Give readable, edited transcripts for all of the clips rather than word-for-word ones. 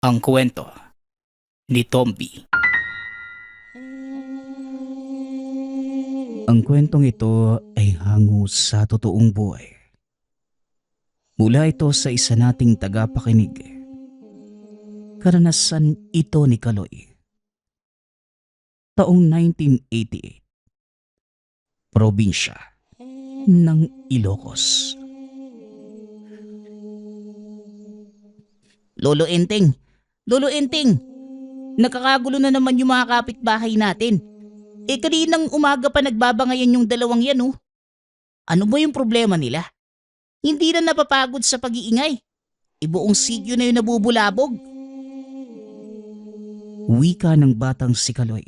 Ang kwento ni Tomby. Ang kwentong ito ay hango sa totoong buhay. Mula ito sa isa nating tagapakinig. Karanasan ito ni Kaloy. Taong 1988. Probinsya ng Ilocos. Lolo Enteng! Lolo Enteng! Nakakagulo na naman yung mga kapitbahay natin. Kaninang umaga pa nagbabangayan yung dalawang yan oh. Ano ba yung problema nila? Hindi na napapagod sa pag-iingay. Buong sityo na yung nabubulabog. Wika ng batang si Kaloy.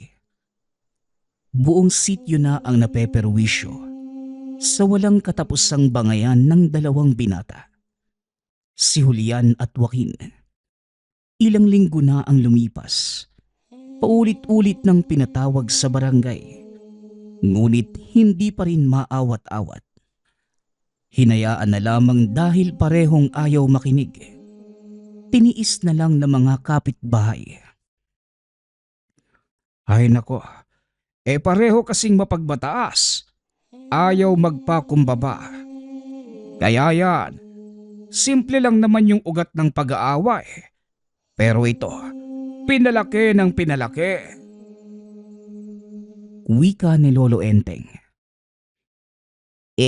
Buong sityo na ang napeperwisyo sa walang katapusang bangayan ng dalawang binata. Si Julian at Joaquin. Ilang linggo na ang lumipas. Paulit-ulit nang pinatawag sa barangay. Ngunit hindi pa rin maawat-awat. Hinayaan na lamang dahil parehong ayaw makinig. Tiniis na lang ng mga kapitbahay. Ay nako, pareho kasing mapagbataas. Ayaw magpakumbaba. Kaya yan, simple lang naman yung ugat ng pag-aaway. Pero ito, pinalaki ng pinalaki. Wika ni Lolo Enteng.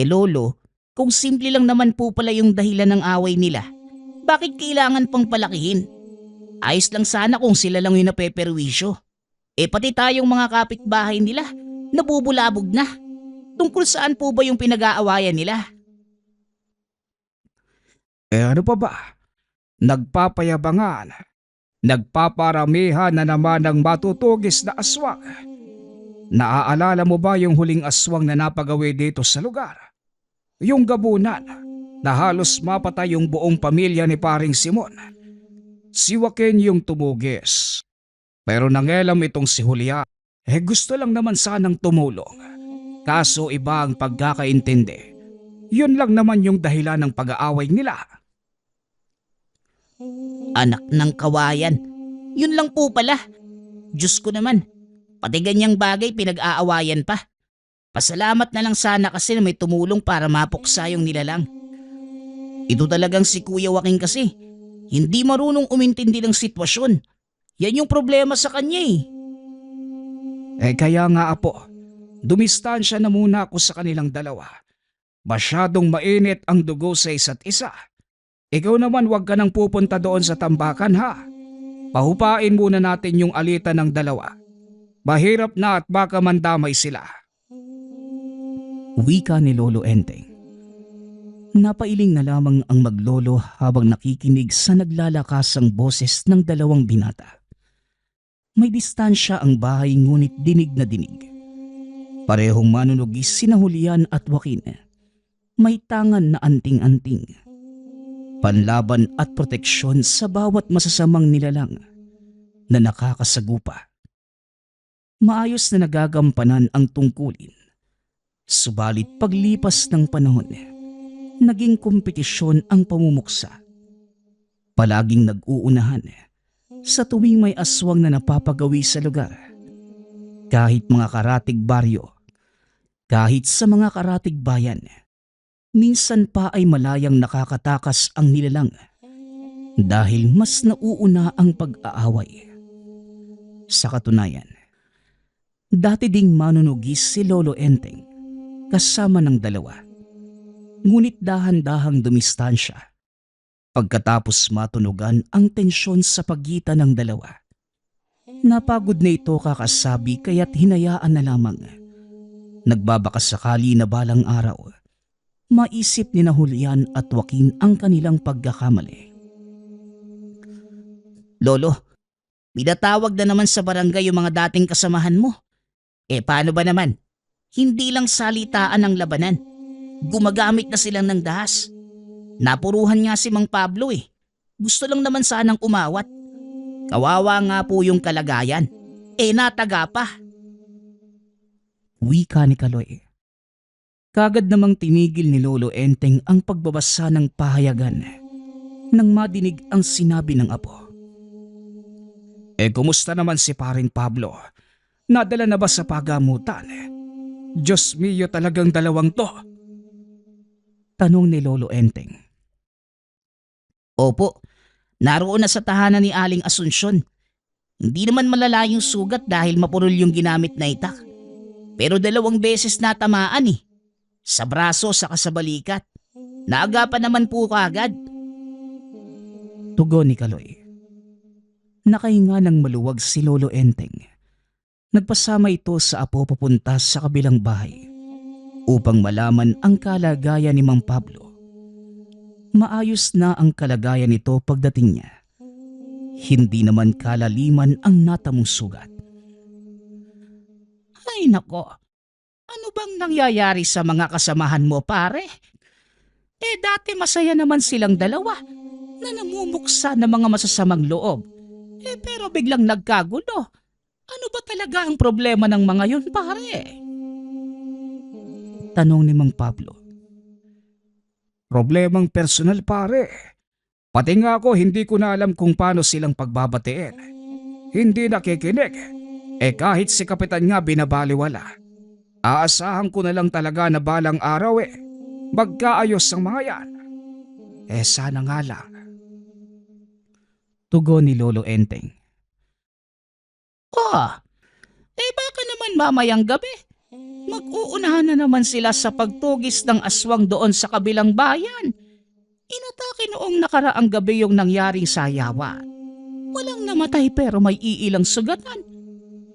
Lolo, kung simple lang naman po pala yung dahilan ng away nila, bakit kailangan pang palakihin? Ayos lang sana kung sila lang yung napeperwisyo. Pati tayong mga kapitbahay nila, nabubulabog na. Tungkol saan po ba yung pinag-aawayan nila? Ano pa ba? Nagpapayabangan. Nagpaparamihan na naman ng matutugis na aswang. Naaalala mo ba yung huling aswang na napagawi dito sa lugar? Yung gabunan na halos mapatay yung buong pamilya ni paring Simon. Si Joaquin yung tumugis. Pero nangelam itong si Julian. Gusto lang naman sanang tumulong. Kaso iba ang pagkakaintindi. Yun lang naman yung dahilan ng pag-aaway nila. Anak ng kawayan. Yun lang po pala. Diyos ko naman. Pati ganyang bagay pinag-aawayan pa. Pasalamat na lang sana kasi na may tumulong para mapuksa yung nilalang. Ito talagang si Kuya Joaquin kasi. Hindi marunong umintindi ng sitwasyon. Yan yung problema sa kanya Kaya nga apo, dumistansya na muna ako sa kanilang dalawa. Masyadong mainit ang dugo sa isa't isa. Ikaw naman huwag ka nang pupunta doon sa tambakan ha. Pahupain muna natin yung alitan ng dalawa. Mahirap na at baka mandamay sila. Wika ni Lolo Enteng. Napailing na lamang ang maglolo habang nakikinig sa naglalakasang boses ng dalawang binata. May distansya ang bahay ngunit dinig na dinig. Parehong manunugis sina Julian at Joaquin. May tangan na anting-anting. Panlaban at proteksyon sa bawat masasamang nilalang na nakakasagupa. Maayos na nagagampanan ang tungkulin. Subalit paglipas ng panahon, naging kompetisyon ang pamumuksa. Palaging nag-uunahan sa tuwing may aswang na napapagawi sa lugar. Kahit mga karatig baryo, kahit sa mga karatig bayan, minsan pa ay malayang nakakatakas ang nilalang dahil mas nauuna ang pag-aaway. Sa katunayan, dati ding manunugis si Lolo Enteng kasama ng dalawa. Ngunit dahan-dahang dumistansya pagkatapos matunugan ang tensyon sa pagitan ng dalawa. Napagod na ito kakasabi kaya't hinayaan na lamang. Nagbabakasakali na balang araw, maisip ni na Julian at Joaquin ang kanilang pagkakamali. Lolo, pinatawag na naman sa barangay yung mga dating kasamahan mo. Paano ba naman? Hindi lang salitaan ang labanan. Gumagamit na silang ng dahas. Napuruhan nga si Mang Pablo. Gusto lang naman sanang umawat. Kawawa nga po yung kalagayan. Nataga pa. Wika ni Kaloy. Kagad namang tinigil ni Lolo Enteng ang pagbabasa ng pahayagan nang madinig ang sinabi ng apo. Kumusta naman si paring Pablo? Nadala na ba sa pagamutan? Diyos mio, talagang dalawang to. Tanong ni Lolo Enteng. Opo, naroon na sa tahanan ni Aling Asunsyon. Hindi naman malala yung sugat dahil mapurol yung ginamit na itak. Pero 2 beses natamaan eh. Sa braso saka sa balikat. Naagapan naman po kaagad. Tugon ni Kaloy. Nakahinga ng maluwag si Lolo Enteng. Nagpasama ito sa apo papunta sa kabilang bahay upang malaman ang kalagayan ni Mang Pablo. Maayos na ang kalagayan nito pagdating niya. Hindi naman kalaliman ang natamong sugat. Ay nako, ano bang nangyayari sa mga kasamahan mo pare? Dati masaya naman silang dalawa na namumuksa ng mga masasamang loob. Pero biglang nagkagulo. Ano ba talaga ang problema ng mga yun pare? Tanong ni Mang Pablo. Problemang personal pare. Pati nga ako hindi ko na alam kung paano silang pagbabatiin. Hindi nakikinig. Kahit si Kapitan nga binabaliwala. Aasahan ko na lang talaga na balang araw magkaayos ang mga yan. Sana nga lang. Tugon ni Lolo Enteng. Baka naman mamayang gabi. Mag-uunahan na naman sila sa pagtugis ng aswang doon sa kabilang bayan. Inatake noong nakaraang gabi yung nangyaring sayawa. Walang namatay pero may iilang sugatan.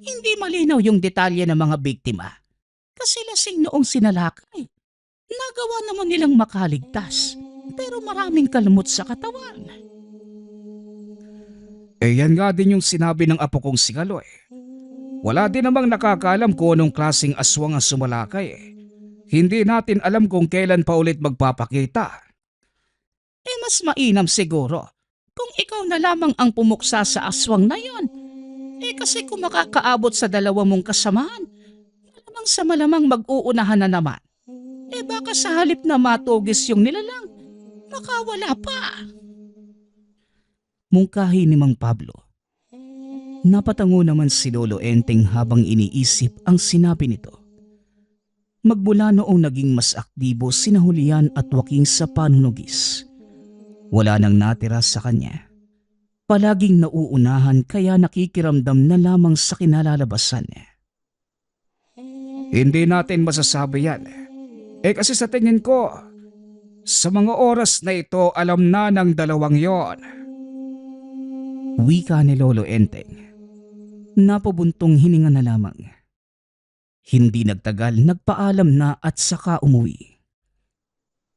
Hindi malinaw yung detalye ng mga biktima. Kasi lasing noong sinalakay. Nagawa naman nilang makaligtas. Pero maraming kalmot sa katawan. Yan nga din yung sinabi ng apo kong si Kaloy. Wala din namang nakakaalam kung anong klaseng aswang ang sumalakay. Hindi natin alam kung kailan pa ulit magpapakita. Mas mainam siguro kung ikaw na lamang ang pumuksa sa aswang na yon. Kasi kung makakaabot sa 2 mong kasamahan, malamang sa malamang mag-uunahan na naman. Baka sa halip na matugis yung nilalang, makawala pa. Mungkahi ni Mang Pablo. Napatango naman si Lolo Enteng habang iniisip ang sinabi nito. Magmula noong naging mas aktibo sina Julian at Joaquin sa panunugis, wala nang natira sa kanya. Palaging nauunahan kaya nakikiramdam na lamang sa kinalalabasan. Hindi natin masasabi yan. Kasi sa tingin ko, sa mga oras na ito alam na ng dalawang yon. Wika ni Lolo Enteng. Napabuntong hininga na lamang. Hindi nagtagal, nagpaalam na at saka umuwi.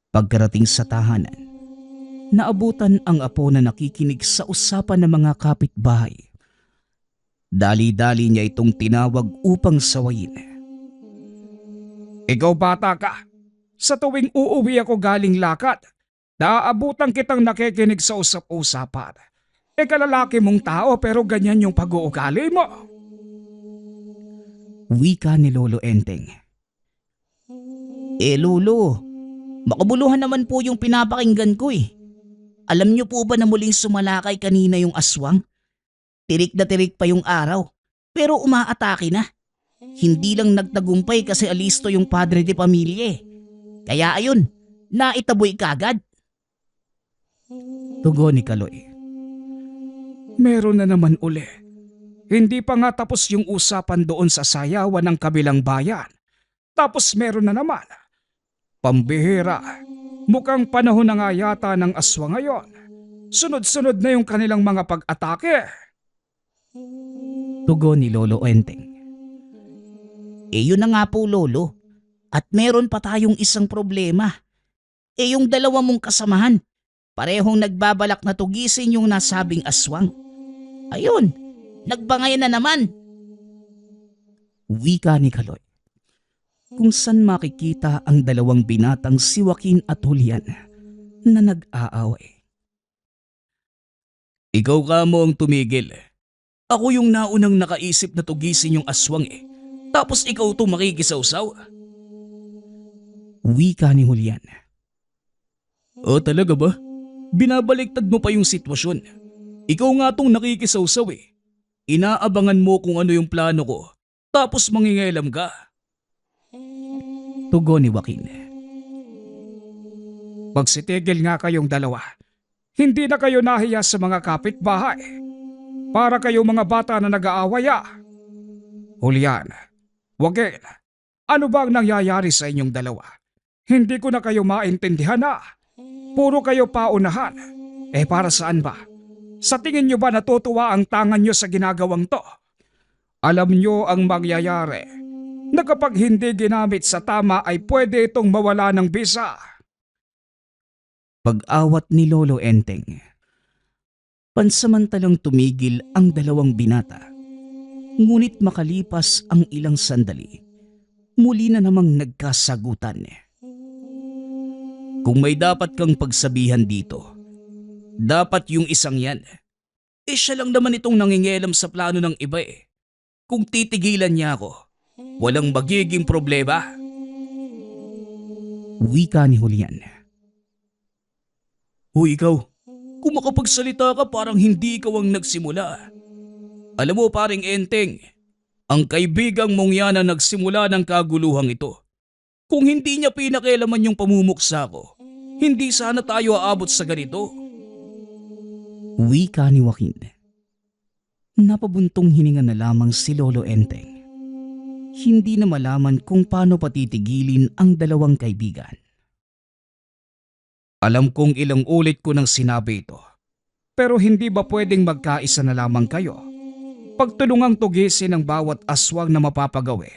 Pagkarating sa tahanan, naabutan ang apo na nakikinig sa usapan ng mga kapitbahay. Dali-dali niya itong tinawag upang sawayin. Ikaw bata ka, sa tuwing uuwi ako galing lakad, naaabutan kitang nakikinig sa usap-usapan. Kalalaki mong tao pero ganyan yung pag-uugali mo. Wika ni Lolo Enteng. Lolo, makabuluhan naman po yung pinapakinggan ko . Alam niyo po ba na muling sumalakay kanina yung aswang? Tirik na tirik pa yung araw, pero umaatake na. Hindi lang nagtagumpay kasi alisto yung padre de pamilya . Kaya ayun, naitaboy kagad. Tugon ni Kaloy. Meron na naman uli. Hindi pa nga tapos yung usapan doon sa sayawan ng kabilang bayan. Tapos meron na naman. Pambihira, mukhang panahon na nga yata ng aswang ngayon. Sunod-sunod na yung kanilang mga pag-atake. Tugon ni Lolo Enteng. Yun na nga po lolo. At meron pa tayong isang problema. Yung 2 mong kasamahan, parehong nagbabalak na tugisin yung nasabing aswang. Ayun, nagbangayan na naman. Wika ni Kaloy. Kung saan makikita ang 2 binatang si Joaquin at Julian na nag-aaway. Ikaw ka mo ang tumigil. Ako yung naunang nakaisip na tugisin yung aswang . Tapos ikaw to makikisawsaw. Wika ni Julian. Talaga ba? Binabaliktad mo pa yung sitwasyon. Ikaw nga tong nakikisawsaw . Inaabangan mo kung ano yung plano ko, tapos mangingialam ka. Tugon ni Joaquin. Magsitigil nga kayong dalawa. Hindi na kayo nahiya sa mga kapitbahay. Para kayo mga bata na nag-aaway. Julian, Joaquin, ano ba ang nangyayari sa inyong dalawa? Hindi ko na kayo maintindihan na. Puro kayo paunahan. Para saan ba? Sa tingin nyo ba natutuwa ang tangan nyo sa ginagawang to? Alam nyo ang mangyayari na kapag hindi ginamit sa tama ay pwede itong mawala ng bisa. Pag-awat ni Lolo Enteng, pansamantalang tumigil ang dalawang binata. Ngunit makalipas ang ilang sandali, muli na namang nagkasagutan. Kung may dapat kang pagsabihan dito, dapat yung isang yan. Siya lang naman itong nangingialam sa plano ng iba . Kung titigilan niya ako, walang magiging problema. Wika ni Julian. Hoy ikaw, kung makapagsalita ka parang hindi ikaw ang nagsimula. Alam mo paring Enteng, ang kaibigang mong yan ang nagsimula ng kaguluhang ito. Kung hindi niya pinakialaman yung pamumuksa ko, hindi sana tayo aabot sa ganito. Wika ni Joaquin. Napabuntong hininga na lamang si Lolo Enteng. Hindi na malaman kung paano patitigilin ang dalawang kaibigan. Alam kong ilang ulit ko nang sinabi ito, pero hindi ba pwedeng magkaisa na lamang kayo? Pagtulungang tugisin ang bawat aswang na mapapagawi.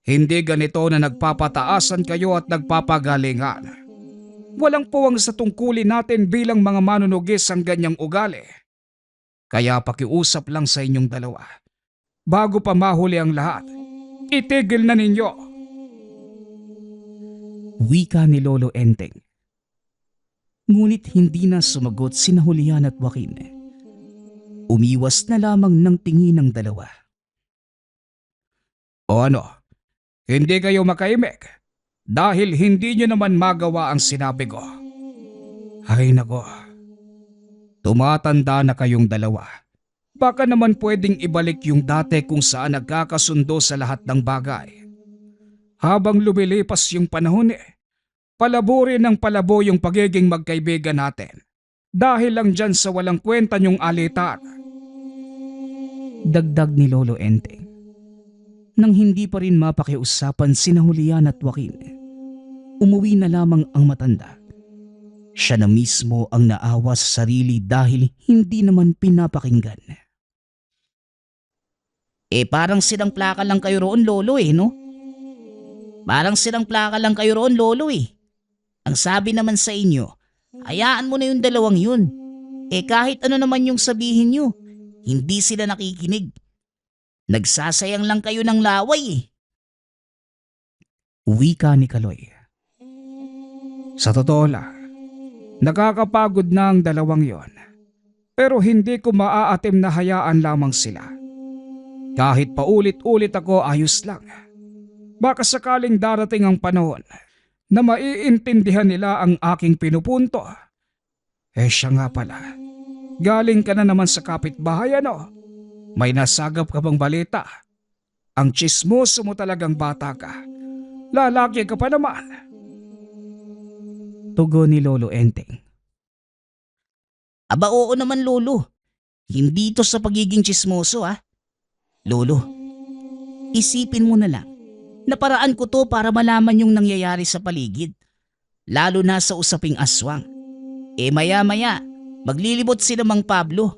Hindi ganito na nagpapataasan kayo at nagpapagalingan. Walang puwang sa tungkulin natin bilang mga manunugis ang ganyang ugali. Kaya pakiusap lang sa inyong dalawa. Bago pa mahuli ang lahat, itigil na ninyo. Wika ni Lolo Enteng. Ngunit hindi na sumagot sina Julian at Joaquin. Umiwas na lamang ng tingin ng dalawa. O ano, hindi kayo makaimik dahil hindi nyo naman magawa ang sinabi ko. Ay nako, tumatanda na kayong dalawa. Baka naman pwedeng ibalik yung dati kung saan nagkakasundo sa lahat ng bagay. Habang lumilipas yung panahon palabo rin ng palabo yung pagiging magkaibigan natin. Dahil lang dyan sa walang kwenta nyong alitan. Dagdag ni Lolo Enteng. Nang hindi pa rin mapakiusapan sina Julian at Joaquin, umuwi na lamang ang matanda. Siya na mismo ang naawa sa sarili dahil hindi naman pinapakinggan. Parang silang plaka lang kayo roon, Lolo no? Parang silang plaka lang kayo roon, Lolo Ang sabi naman sa inyo, hayaan mo na yung dalawang yun. Kahit ano naman yung sabihin nyo, hindi sila nakikinig. Nagsasayang lang kayo ng laway Wika ni Kaloy. Sa totoo lang, nakakapagod na ang dalawang yon. Pero hindi ko maaatim na hayaan lamang sila. Kahit paulit-ulit ako, ayos lang. Baka sakaling darating ang panahon na maiintindihan nila ang aking pinupunto. Siya nga pala, galing ka na naman sa kapitbahay May nasagap ka bang balita? Ang tsismoso mo talagang bata ka. Lalaki ka pa naman. Tugon ni Lolo Enteng. Aba oo naman, Lolo. Hindi to sa pagiging tsismoso Lolo, isipin mo na lang. Naparaan ko to para malaman yung nangyayari sa paligid. Lalo na sa usaping aswang. Maya-maya, maglilibot si Mang Pablo.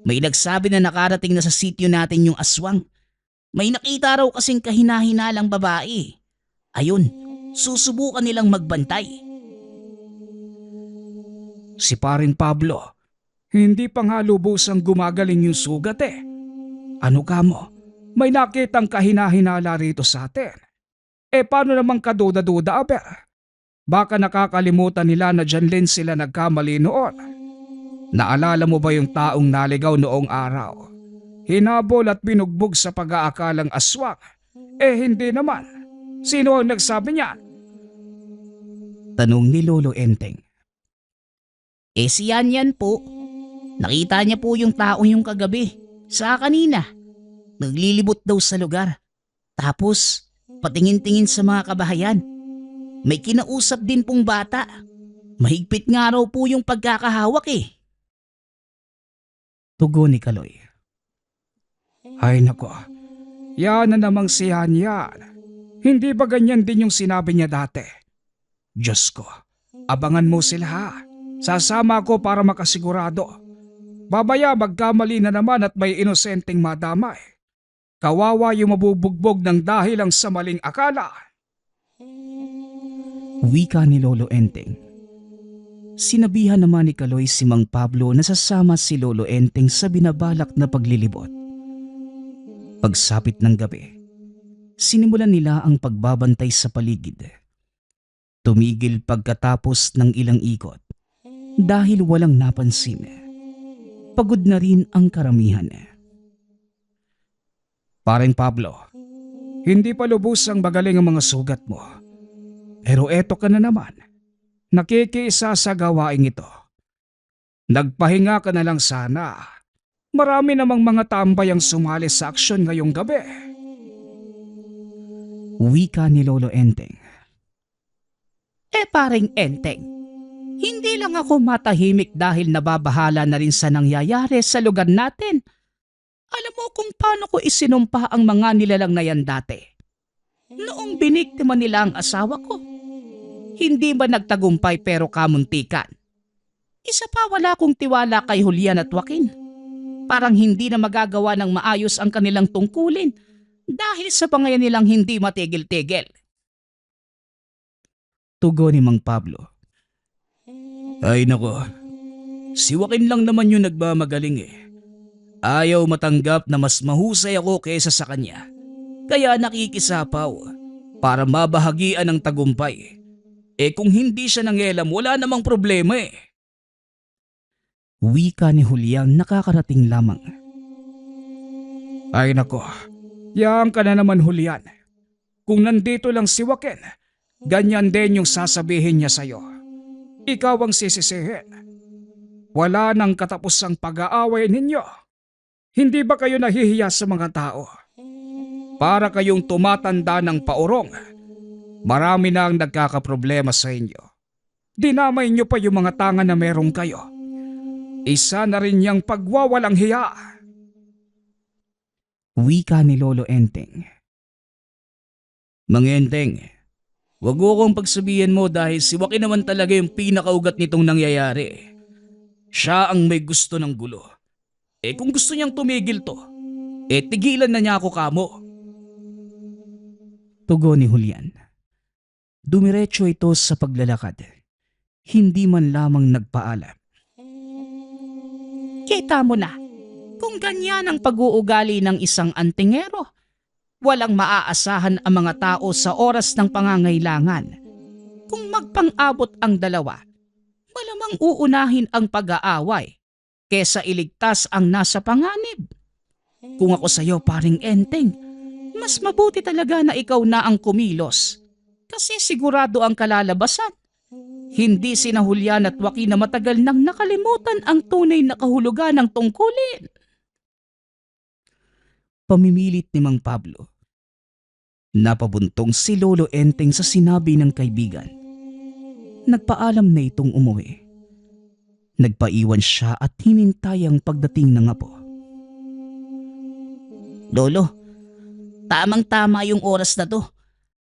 May nagsabi na nakarating na sa sityo natin yung aswang. May nakita raw kasing kahina-hinalang babae. Ayun, susubukan nilang magbantay. Si paring Pablo, hindi pa nga lubusang gumagaling yung sugat Ano ka mo? May nakitang kahina-hinala rito sa atin. Paano naman kaduda-duda aber? Baka nakakalimutan nila na dyan din sila nagkamali noon. Naalala mo ba yung taong naligaw noong araw? Hinabol at binugbog sa pag-aakalang aswang. Hindi naman. Sino ang nagsabi niyan? Tanong ni Lolo Enteng. Si Yan po. Nakita niya po yung taong yung kagabi. Sa kanina, naglilibot daw sa lugar. Tapos, patingin-tingin sa mga kabahayan. May kinausap din pong bata. Mahigpit nga raw po yung pagkakahawak eh. Tugon ni Kaloy. Ay nako, yan na namang si yan. Hindi ba ganyan din yung sinabi niya dati? Diyos ko, abangan mo sila ha. Sasama ako para makasigurado. Babaya magkamali na naman at may inosenteng madamay. Kawawa yung mabubugbog ng dahil lang sa maling akala. Wika ni Lolo Enteng. Sinabihan naman ni Kaloy si Mang Pablo na sasama si Lolo Enteng sa binabalak na paglilibot. Pagsapit ng gabi, sinimulan nila ang pagbabantay sa paligid. Tumigil pagkatapos ng ilang ikot dahil walang napansin. Pagod na rin ang karamihan. Paring Pablo, hindi pa lubos ang magaling ang mga sugat mo. Pero eto ka na naman, nakikiisa sa gawaing ito. Nagpahinga ka na lang sana. Marami namang mga tambay ang sumali sa aksyon ngayong gabi. Wika ni Lolo Enteng. Paring Enteng, hindi lang ako matahimik dahil nababahala na rin sa nangyayari sa lugar natin. Alam mo kung paano ko isinumpa ang mga nilalang na yan dati? Noong biniktima nila ang asawa ko. Hindi ba nagtagumpay pero kamuntikan? Isa pa wala kong tiwala kay Julian at Joaquin. Parang hindi na magagawa ng maayos ang kanilang tungkulin dahil sa pangayan nilang hindi matigil-tigil. Tugon ni Mang Pablo. Ay nako, si Joaquin lang naman yung nagmamagaling eh. Ayaw matanggap na mas mahusay ako kaysa sa kanya. Kaya nakikisapaw para mabahagian ng tagumpay. Kung hindi siya nangyalam, wala namang problema eh. Wika ni Julian nakakarating lamang. Ay nako, yan ka na naman Julian. Kung nandito lang si Joaquin, ganyan din yung sasabihin niya sa'yo. Ikaw ang sisisihin. Wala nang katapusang pag-aaway ninyo. Hindi ba kayo nahihiya sa mga tao? Para kayong tumatanda ng paurong. Marami na ang nagkakaproblema sa inyo. Dinamay niyo pa yung mga tanga na meron kayo. Isa na rin niyang pagwawalang hiya. Wika ni Lolo Enteng. Mang Enteng, wag mo akong pagsabihan mo dahil si Joaquin naman talaga yung pinakaugat nitong nangyayari. Siya ang may gusto ng gulo. Kung gusto niyang tumigil to, tigilan na niya ako kamo. Tugon ni Julian. Dumiretso ito sa paglalakad. Hindi man lamang nagpaalam. Kita mo na, kung ganyan ang pag-uugali ng isang antingero, walang maaasahan ang mga tao sa oras ng pangangailangan. Kung magpang-abot ang dalawa, malamang uunahin ang pag-aaway kesa iligtas ang nasa panganib. Kung ako sa'yo, paring Enteng, mas mabuti talaga na ikaw na ang kumilos kasi sigurado ang kalalabasan. Hindi sina Julian at Joaquin na matagal nang nakalimutan ang tunay na kahulugan ng tungkulin. Pamimilit ni Mang Pablo. Napabuntong si Lolo Enteng sa sinabi ng kaibigan. Nagpaalam na itong umuwi. Nagpaiwan siya at hinintay ang pagdating ng apo. Lolo, tamang-tama yung oras na to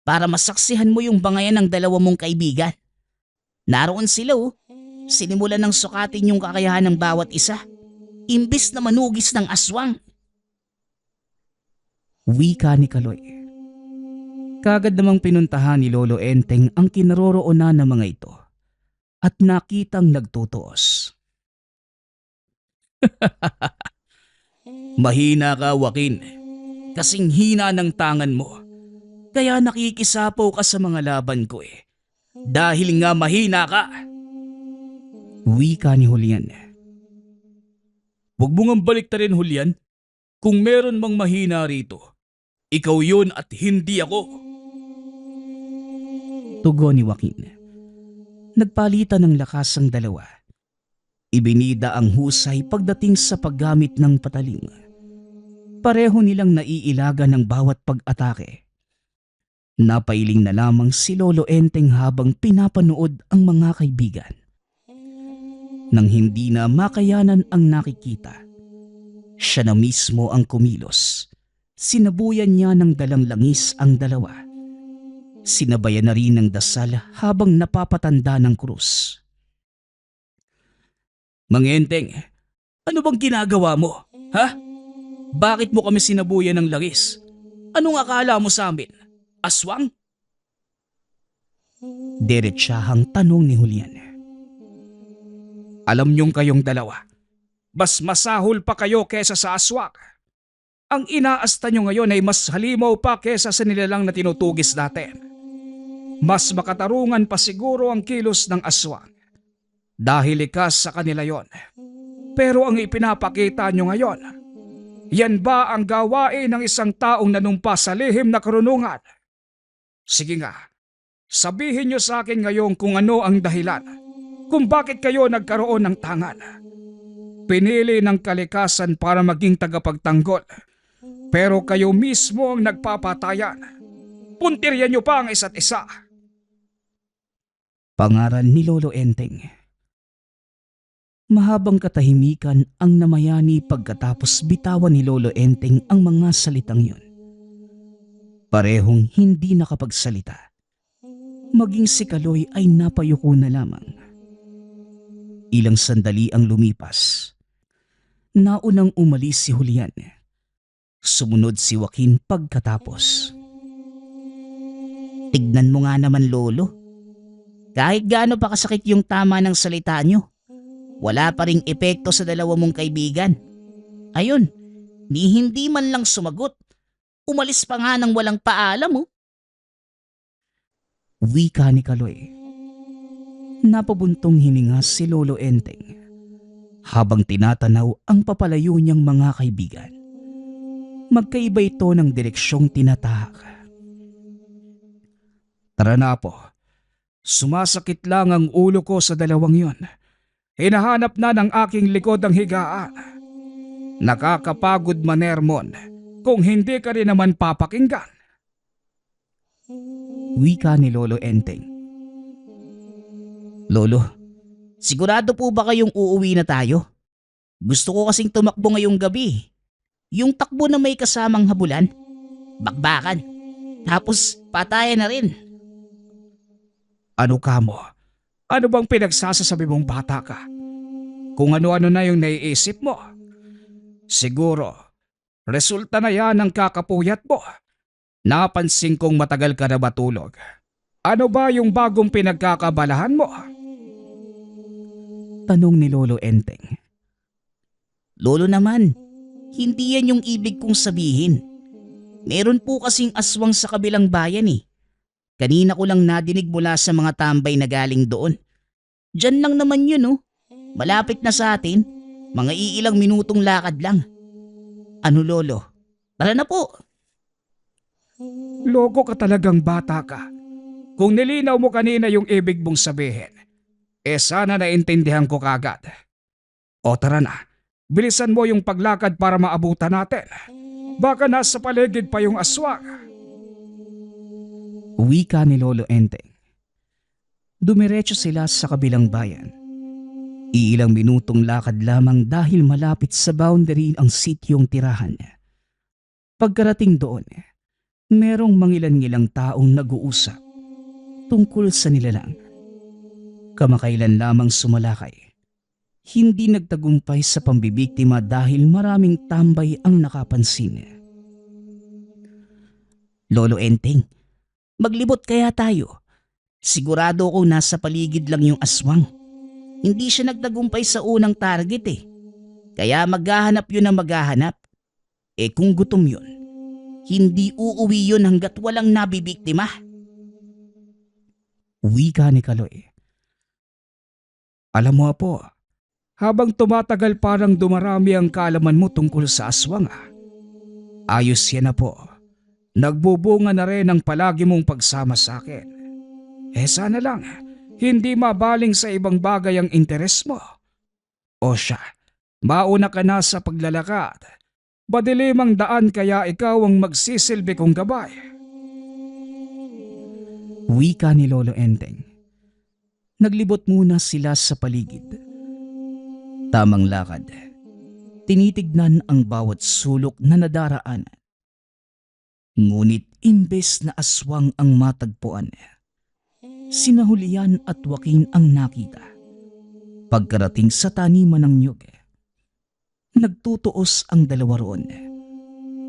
para masaksihan mo yung bangayan ng dalawa mong kaibigan. Naroon sila sinimulan ng sukatin yung kakayahan ng bawat isa, imbis na manugis ng aswang. Wika ni Kaloy. Kagad namang pinuntahan ni Lolo Enteng ang kinaroroonan ng mga ito at nakitang nagtutuos. Mahina ka, Joaquin. Kasing hina ng tangan mo. Kaya nakikisapaw ka sa mga laban ko eh. Dahil nga mahina ka. Wika ni Julian. Huwag mo ngang baliktarin, Julian. Kung meron mang mahina rito, ikaw yun at hindi ako. Tugon ni Joaquin. Nagpalitan ng lakas ang dalawa. Ibinida ang husay pagdating sa paggamit ng patalim. Pareho nilang naiilaga ng bawat pag-atake. Napailing na lamang si Lolo Enteng habang pinapanood ang mga kaibigan. Nang hindi na makayanan ang nakikita, siya na mismo ang kumilos. Sinabuyan niya ng dalang langis ang dalawa. Sinabayan na rin ng dasal habang napapatanda ng krus. Mang Enteng, ano bang ginagawa mo? Ha? Bakit mo kami sinabuyan ng langis? Anong akala mo sa amin? Aswang? Diretsahang tanong ni Julian. Alam niyong kayong dalawa, mas masahol pa kayo kesa sa aswang. Ang inaasta niyo ngayon ay mas halimaw pa kesa sa nilalang na tinutugis natin. Mas makatarungan pa siguro ang kilos ng aswang dahil likas sa kanila yon. Pero ang ipinapakita niyo ngayon, yan ba ang gawain ng isang taong nanumpa sa lihim na karunungan? Sige nga, sabihin niyo sa akin ngayon kung ano ang dahilan, kung bakit kayo nagkaroon ng tangan. Pinili ng kalikasan para maging tagapagtanggol, pero kayo mismo ang nagpapatayan. Puntiryan niyo pa ang isa't isa. Pangaral ni Lolo Enteng. Mahabang katahimikan ang namayani pagkatapos bitawan ni Lolo Enteng ang mga salitang yun. Parehong hindi nakapagsalita. Maging si Kaloy ay napayuko na lamang. Ilang sandali ang lumipas. Naunang umalis si Julian. Sumunod si Joaquin pagkatapos. Tignan mo nga naman, Lolo. Kahit gaano pa kasakit yung tama ng salita nyo, wala pa ring epekto sa dalawa mong kaibigan. Ayun, hindi man lang sumagot. Umalis pa nga nang walang paalam, oh. Wika ni Kaloy. Napabuntong hininga si Lolo Enteng habang tinatanaw ang papalayo niyang mga kaibigan. Magkaiba ito ng direksyong tinatahak. Tara na po. Sumasakit lang ang ulo ko sa dalawang yon. Hinahanap na ng aking likod ang higaan. Nakakapagod man, Hermon, kung hindi ka rin naman papakinggan. Wika ni Lolo Enteng. Lolo, sigurado po ba kayong uuwi na tayo? Gusto ko kasing tumakbo ngayong gabi. Yung takbo na may kasamang habulan, bakbakan, tapos patayan na rin. Ano ka mo? Ano bang pinagsasasabi mong bata ka? Kung ano-ano na yung naiisip mo. Siguro, resulta na yan ng kakapuyat mo. Napansin kong matagal ka na matulog. Ano ba yung bagong pinagkakabalahan mo? Tanong ni Lolo Enteng. Lolo naman, hindi yan yung ibig kong sabihin. Meron po kasing aswang sa kabilang bayan eh. Kanina ko lang nadinig mula sa mga tambay na galing doon. Diyan lang naman yun, oh. Malapit na sa atin. Mga iilang minutong lakad lang. Ano, Lolo? Tara na po. Loko ka talagang bata ka. Kung nilinaw mo kanina yung ibig mong sabihin, sana naintindihan ko kagad. O tara na, bilisan mo yung paglakad para maabutan natin. Baka nasa paligid pa yung aswang. Wika ni Lolo Enteng. Dumiretso sila sa kabilang bayan. Iilang minutong lakad lamang dahil malapit sa boundary ang sityong tirahan niya. Pagkarating doon, merong mangilan-ngilang taong nag-uusap tungkol sa nilalang. Kamakailan lamang sumalakay. Hindi nagtagumpay sa pambibiktima dahil maraming tambay ang nakapansin. Lolo Enteng, maglibot kaya tayo? Sigurado ko nasa paligid lang yung aswang. Hindi siya nagtagumpay sa unang target eh. Kaya maghahanap yun ng maghahanap. Kung gutom yun, hindi uuwi yun hanggat walang nabibiktima. Wika ni Kaloy. Alam mo po, habang tumatagal parang dumarami ang kaalaman mo tungkol sa aswang. Ayos yan na po. Nagbubunga na rin ang palagi mong pagsama sa akin. Sana lang, hindi mabaling sa ibang bagay ang interes mo. O siya, mauna ka na sa paglalakad. Madilim daan kaya ikaw ang magsisilbi kong gabay. Wika ni Lolo Enteng. Naglibot muna sila sa paligid. Tamang lakad. Tinitignan ang bawat sulok na nadaraan. Ngunit imbes na aswang ang matagpuan, sina Julian at Joaquin ang nakita. Pagkarating sa taniman ng niyog, nagtutuos ang dalawa roon.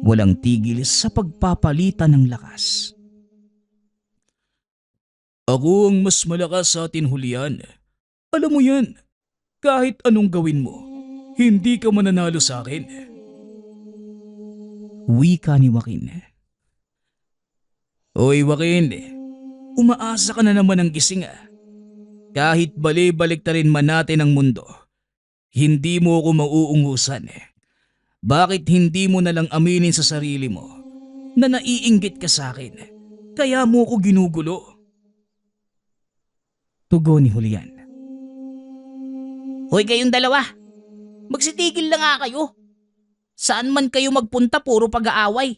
Walang tigil sa pagpapalitan ng lakas. Ako ang mas malakas sa atin, Julian. Alam mo yan, kahit anong gawin mo, hindi ka mananalo sa akin. Wika ni Joaquin. Oy Joaquin, umaasa ka na naman ng gising ah. Kahit bali-balik ta rin man natin ang mundo, hindi mo ako mauungusan eh. Bakit hindi mo na lang aminin sa sarili mo na naiinggit ka sa akin? Kaya mo ko ginugulo. Tugon ni Julian. Hoy kayong dalawa, magsitigil na nga kayo. Saan man kayo magpunta puro pag-aaway.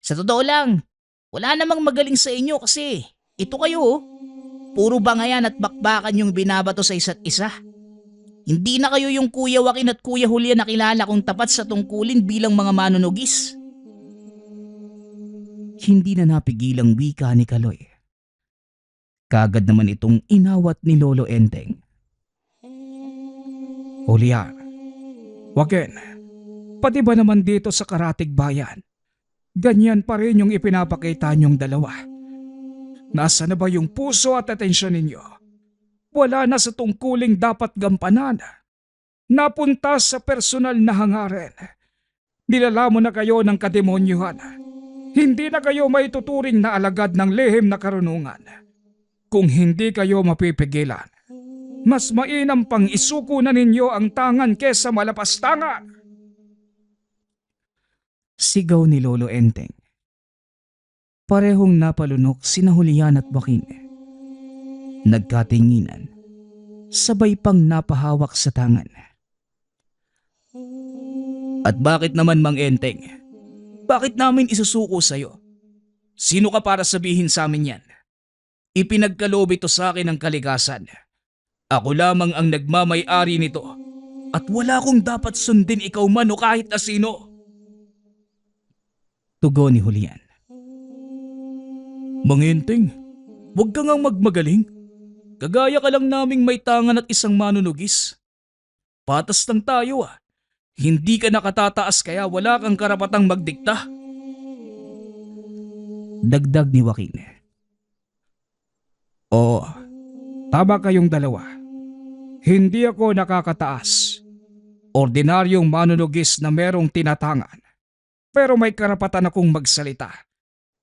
Sa totoo lang, wala namang magaling sa inyo kasi ito kayo oh. Puro bangayan at bakbakan yung binabato sa isa't isa. Hindi na kayo yung Kuya Joaquin at Kuya Julian na kilala kong tapat sa tungkulin bilang mga manunugis. Hindi na napigilang wika ni Kaloy. Kagad naman itong inawat ni Lolo Enteng. Julian, Joaquin, pati ba naman dito sa Karatig Bayan? Ganyan pa rin yung ipinapakita niyong dalawa. Nasa na ba yung puso at atensyon ninyo? Wala na sa tungkuling dapat gampanan. Napunta sa personal na hangarin. Nilala mo na kayo ng kademonyuhan. Hindi na kayo maituturing na alagad ng lihim na karunungan. Kung hindi kayo mapipigilan, mas mainam pang isuko na ninyo ang tangan kesa malapastangan. Sigaw ni Lolo Enteng. Parehong napalunok sina Julian at Joaquin. Nagkatinginan, sabay pang napahawak sa tangan. At bakit naman Mang Enteng? Bakit namin isusuko sa'yo? Sino ka para sabihin sa amin yan? Ipinagkaloob ito sa akin ng kalikasan. Ako lamang ang nagmamay-ari nito at wala kong dapat sundin ikaw man o kahit na sino. Tugon ni Julian. Mang Enteng, huwag ka ngang magmagaling. Kagaya ka lang naming may tangan at isang manunugis. Patas lang tayo ah. Hindi ka nakatataas kaya wala kang karapatang magdikta. Dagdag ni Joaquin. Oo, tama kayong dalawa. Hindi ako nakakataas. Ordinaryong manunugis na merong tinatangan. Pero may karapatan akong magsalita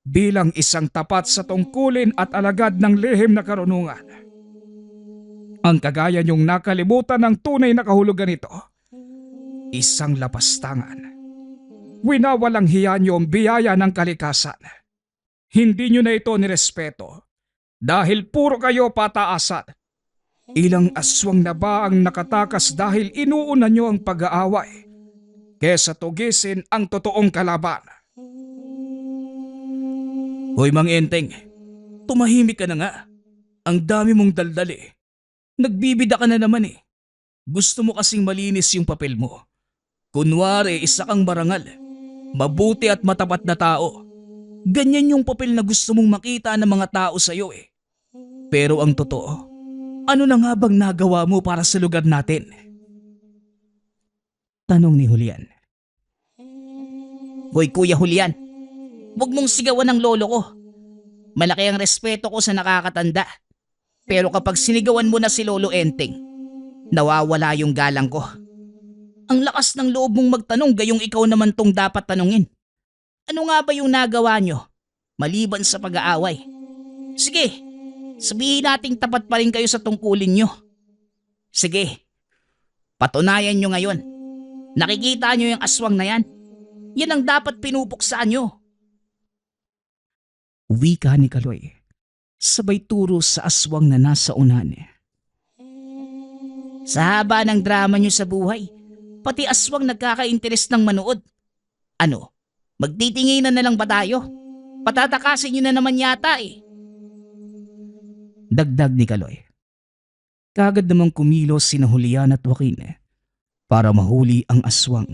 bilang isang tapat sa tungkulin at alagad ng lihim na karunungan. Ang kagaya niyong nakalimutan ng tunay na kahulugan nito, isang lapastangan. Winawalang hiya niyo ang biyaya ng kalikasan. Hindi niyo na ito nirespeto dahil puro kayo pataasan. Ilang aswang na ba ang nakatakas dahil inuuna niyo ang pag-aaway kesa tugisin ang totoong kalaban? Hoy Mang Enteng, tumahimik ka na nga. Ang dami mong daldal eh. Nagbibida ka na naman eh. Gusto mo kasing malinis yung papel mo. Kunwari isa kang marangal, mabuti at matapat na tao. Ganyan yung papel na gusto mong makita ng mga tao sa'yo eh. Pero ang totoo, ano na nga bang nagawa mo para sa lugar natin? Tanong ni Julian. Hoy Kuya Julian, huwag mong sigawan ng lolo ko. Malaki ang respeto ko sa nakakatanda. Pero kapag sinigawan mo na si Lolo Enteng, nawawala yung galang ko. Ang lakas ng loob mong magtanong gayong ikaw naman tong dapat tanungin. Ano nga ba yung nagawa nyo maliban sa pag-aaway? Sige, sabihin nating tapat pa rin kayo sa tungkulin nyo. Sige, patunayan nyo ngayon. Nakikita nyo yung aswang na yan. Yan ang dapat pinupuksaan nyo. Wika ni Kaloy, sabay turo sa aswang na nasa unahan. Sa haba ng drama nyo sa buhay, pati aswang nagkaka-interes ng manood. Ano? Magtitinginan na lang ba tayo? Patatakasin nyo na naman yata eh. Dagdag ni Kaloy. Kagad namang kumilos sina Julian at Joaquin para mahuli ang aswang.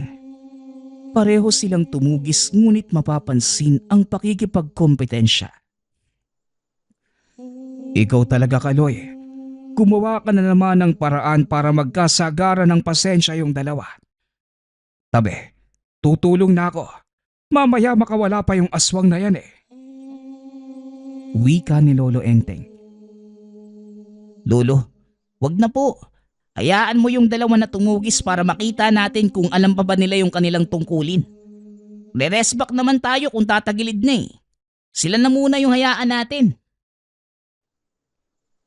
Pareho silang tumugis ngunit mapapansin ang pakikipagkompetensya. Ikaw talaga, Kaloy. Gumawa ka na naman ng paraan para magkasagaran ng pasensya yung dalawa. Tabi, tutulong na ako. Mamaya makawala pa yung aswang na yan eh. Wika ni Lolo Enteng. Lolo, wag na po. Hayaan mo yung dalawa na tumugis para makita natin kung alam pa ba nila yung kanilang tungkulin. Re-resback naman tayo kung tatagilid na eh. Sila na muna yung hayaan natin.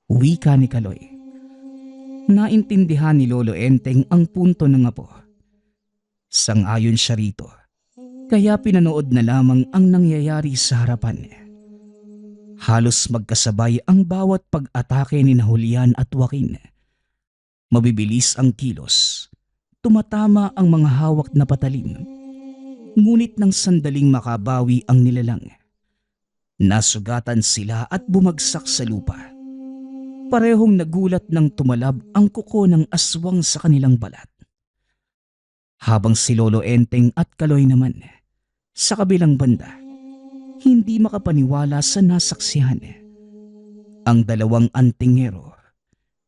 Wika ni Kaloy. Naintindihan ni Lolo Enteng ang punto ng apo. Sang-ayon siya rito. Kaya pinanood na lamang ang nangyayari sa harapan. Halos magkasabay ang bawat pag-atake ni Julian at Joaquin. Mabibilis ang kilos. Tumatama ang mga hawak na patalim. Ngunit nang sandaling makabawi ang nilalang, nasugatan sila at bumagsak sa lupa. Parehong nagulat nang tumalab ang kuko ng aswang sa kanilang balat. Habang si Lolo Enteng at Kaloy naman, sa kabilang banda, hindi makapaniwala sa nasaksihan. Ang dalawang antingero,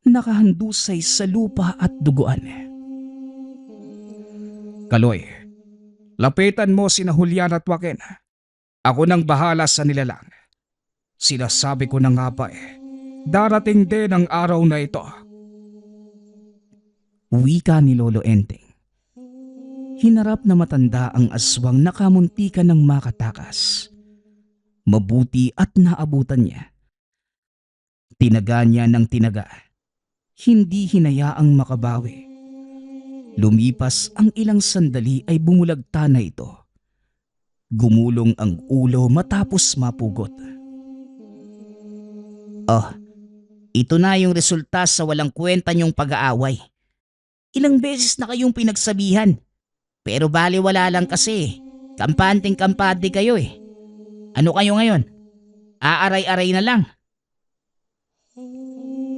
nakahandusay sa lupa at duguan. Kaloy, lapitan mo sina Julian at Joaquin. Ako nang bahala sa nilalang. Sinasabi ko na nga ba eh, darating din ang araw na ito. Wika ni Lolo Enteng. Hinarap na matanda ang aswang na kamuntikan ng makatakas. Mabuti at naabutan niya. Tinaga niya ng tinaga. Hindi hinayaang makabawi. Lumipas ang ilang sandali ay bumulagta na ito. Gumulong ang ulo matapos mapugot. Oh, ito na yung resulta sa walang kwenta niyong pag-aaway. Ilang beses na kayong pinagsabihan. Pero baliwala lang kasi. Kampanteng-kampante kayo eh. Ano kayo ngayon? Aaray-aray na lang.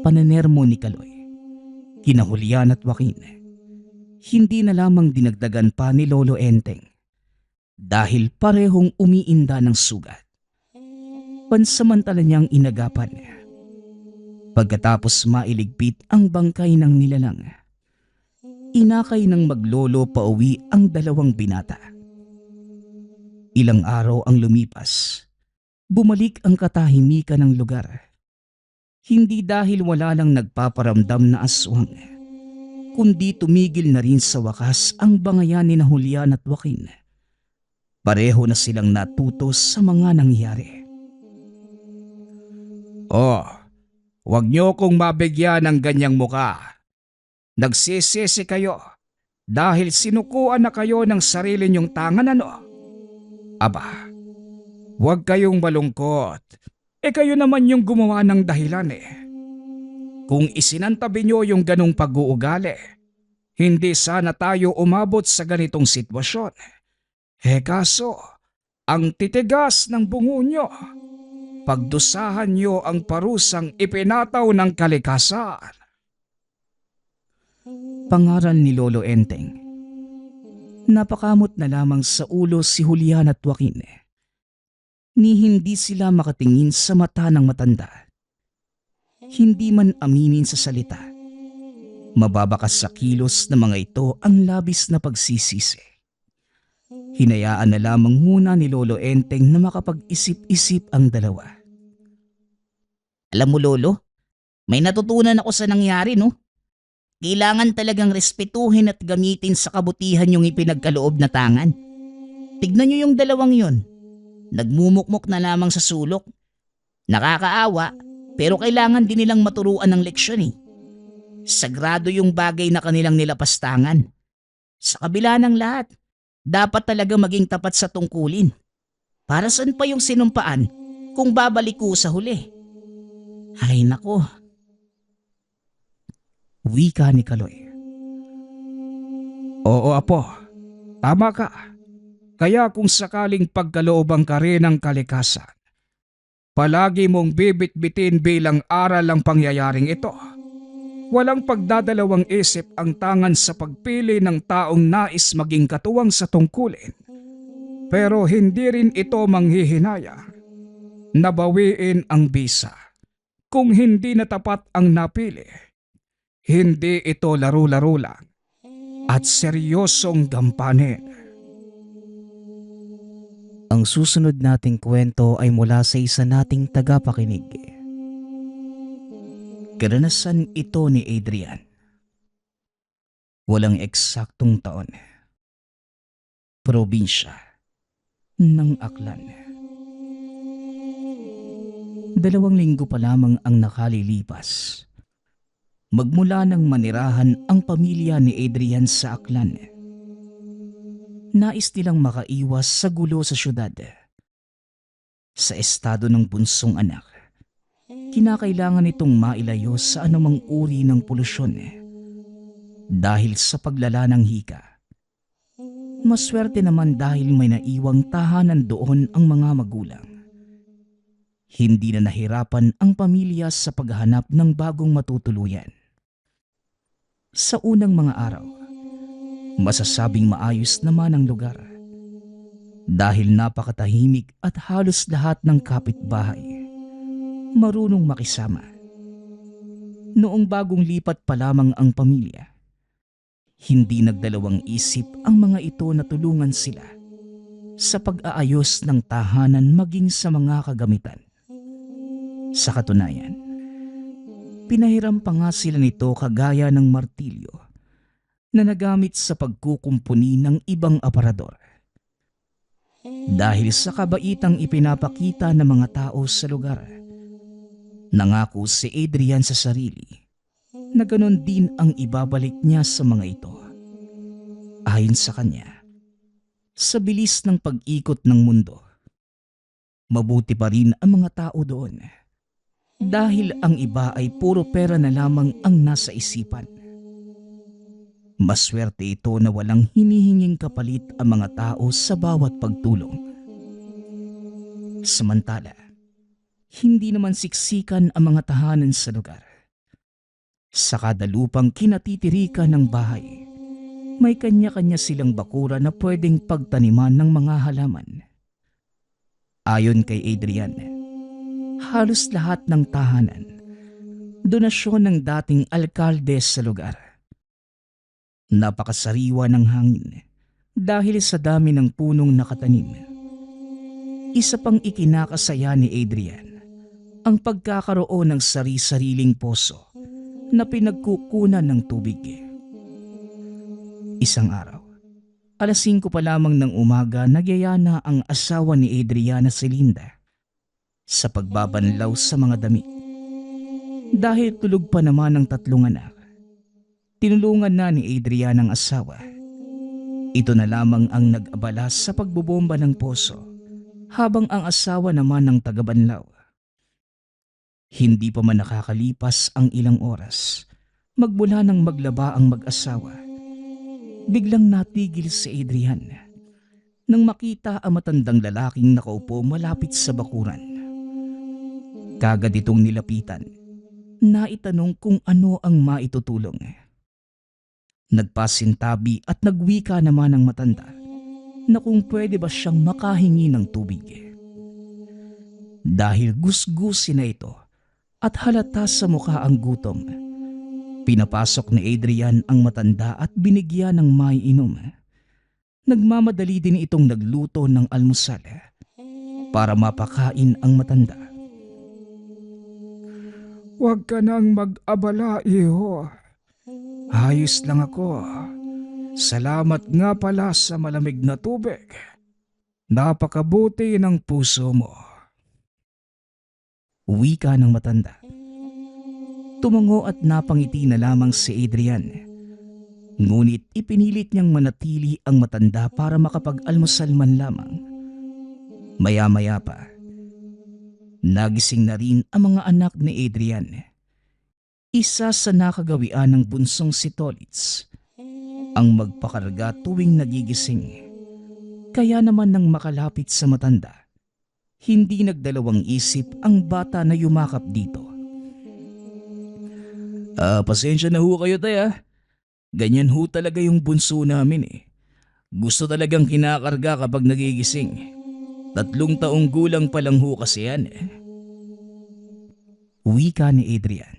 Pananermo ni Kaloy. Kina Julian at Joaquin. Hindi na lamang dinagdagan pa ni Lolo Enteng. Dahil parehong umiinda ng sugat. Pansamantala niyang inagapan. Pagkatapos mailigpit ang bangkay ng nilalang, inakay ng maglolo pauwi ang dalawang binata. Ilang araw ang lumipas. Bumalik ang katahimikan ng lugar. Hindi dahil wala lang nagpaparamdam na aswang, kundi tumigil na rin sa wakas ang bangayan ni Julian at Joaquin. Pareho na silang natuto sa mga nangyari. Oh, wag niyo kong mabigyan ng ganyang muka. Nagsisisi kayo dahil sinukuan na kayo ng sarili niyong tangan ano? Aba, wag kayong malungkot. Kayo naman yung gumawa ng dahilan eh. Kung isinantabi niyo yung ganong pag-uugali, hindi sana tayo umabot sa ganitong sitwasyon. Kaso, ang titigas ng bungo niyo. Pagdusahan niyo ang parusang ipinataw ng kalikasan. Pangaral ni Lolo Enteng. Napakamot na lamang sa ulo si Julian at Joaquin. Ni hindi sila makatingin sa mata ng matanda. Hindi man aminin sa salita. Mababakas sa kilos ng mga ito ang labis na pagsisisi. Hinayaan na lamang muna ni Lolo Enteng na makapag-isip-isip ang dalawa. Alam mo Lolo, may natutunan ako sa nangyari no? Kailangan talagang respetuhin at gamitin sa kabutihan yung ipinagkaloob na tangan. Tignan nyo yung dalawang yon. Nagmumukmok na lamang sa sulok. Nakakaawa pero kailangan din nilang maturuan ng leksyon eh. Sagrado yung bagay na kanilang nilapastangan. Sa kabila ng lahat, dapat talaga maging tapat sa tungkulin. Para saan pa yung sinumpaan kung babalik ko sa huli? Ay nako. Wika ni Kaloy. Oo apo, tama ka. Kaya kung sakaling pagkalooban ka rin ng kalikasan, palagi mong bibit-bitin bilang aral ang pangyayaring ito. Walang pagdadalawang isip ang tangan sa pagpili ng taong nais maging katuwang sa tungkulin. Pero hindi rin ito manghihinayang na bawiin ang bisa kung hindi na tapat ang napili. Hindi ito laro-laro lang at seryosong gampanin. Ang susunod nating kwento ay mula sa isa nating tagapakinig. Karanasan ito ni Adrian. Walang eksaktong taon. Probinsya ng Aklan. 2 linggo pa lamang ang nakalilipas. Magmula nang manirahan ang pamilya ni Adrian sa Aklan. Nais nilang makaiwas sa gulo sa syudad. Sa estado ng bunsong anak, kinakailangan itong mailayo sa anumang uri ng polusyon dahil sa paglala ng hika. Maswerte naman dahil may naiwang tahanan doon ang mga magulang. Hindi na nahirapan ang pamilya sa paghahanap ng bagong matutuluyan. Sa unang mga araw, masasabing maayos naman ang lugar dahil napakatahimik at halos lahat ng kapitbahay marunong makisama. Noong bagong lipat pa lamang ang pamilya, hindi nagdalawang isip ang mga ito na tulungan sila sa pag-aayos ng tahanan maging sa mga kagamitan. Sa katunayan, pinahiram pa nga sila nito kagaya ng martilyo na nagamit sa pagkukumpuni ng ibang aparador. Dahil sa kabaitang ipinapakita ng mga tao sa lugar, nangako si Adrian sa sarili na ganon din ang ibabalik niya sa mga ito. Ayon sa kanya, sa bilis ng pag-ikot ng mundo, mabuti pa rin ang mga tao doon dahil ang iba ay puro pera na lamang ang nasa isipan. Maswerte ito na walang hinihinging kapalit ang mga tao sa bawat pagtulong. Samantala, hindi naman siksikan ang mga tahanan sa lugar. Sa kada lupang kinatitirikan ng bahay, may kanya-kanya silang bakura na pwedeng pagtaniman ng mga halaman. Ayon kay Adrian, halos lahat ng tahanan, donasyon ng dating alkalde sa lugar. Napakasariwa ng hangin dahil sa dami ng punong nakatanim. Isa pang ikinakasaya ni Adrian ang pagkakaroon ng sari-sariling poso na pinagkukunan ng tubig. Isang araw, 5:00 pa lamang ng umaga, nagyayana ang asawa ni Adriana si Linda sa pagbabanlaw sa mga damit. Dahil tulog pa naman ang 3 anak, tinulungan na ni Adriana ang asawa. Ito na lamang ang nag-abala sa pagbubomba ng poso habang ang asawa naman ang tagabanlaw. Hindi pa man nakakalipas ang ilang oras, magmula nang maglaba ang mag-asawa, biglang natigil si Adrian nang makita ang matandang lalaking nakaupo malapit sa bakuran. Kagad itong nilapitan, naitanong kung ano ang maitutulong. Nagpasintabi at nagwika naman ang matanda na kung pwede ba siyang makahingi ng tubig. Dahil gusgusin na ito at halata sa mukha ang gutom, pinapasok ni Adrian ang matanda at binigyan ng maiinom. Nagmamadali din itong nagluto ng almusal para mapakain ang matanda. Huwag ka nang mag-abala, iho. Ayos lang ako. Salamat nga pala sa malamig na tubig. Napakabuti ng puso mo. Wika ng matanda. Tumango at napangiti na lamang si Adrian. Ngunit ipinilit niyang manatili ang matanda para makapag-almusal man lamang. Maya-maya pa, nagising na rin ang mga anak ni Adrian. Isa sa nakagawian ng bunsong si Tolitz ang magpakarga tuwing nagigising. Kaya naman nang makalapit sa matanda, hindi nagdalawang isip ang bata na yumakap dito. Pasensya na ho kayo tay ah. Ganyan ho talaga yung bunso namin eh. Gusto talagang kinakarga kapag nagigising. 3 taong gulang pa lang ho kasi yan eh. Wika ni Adrian.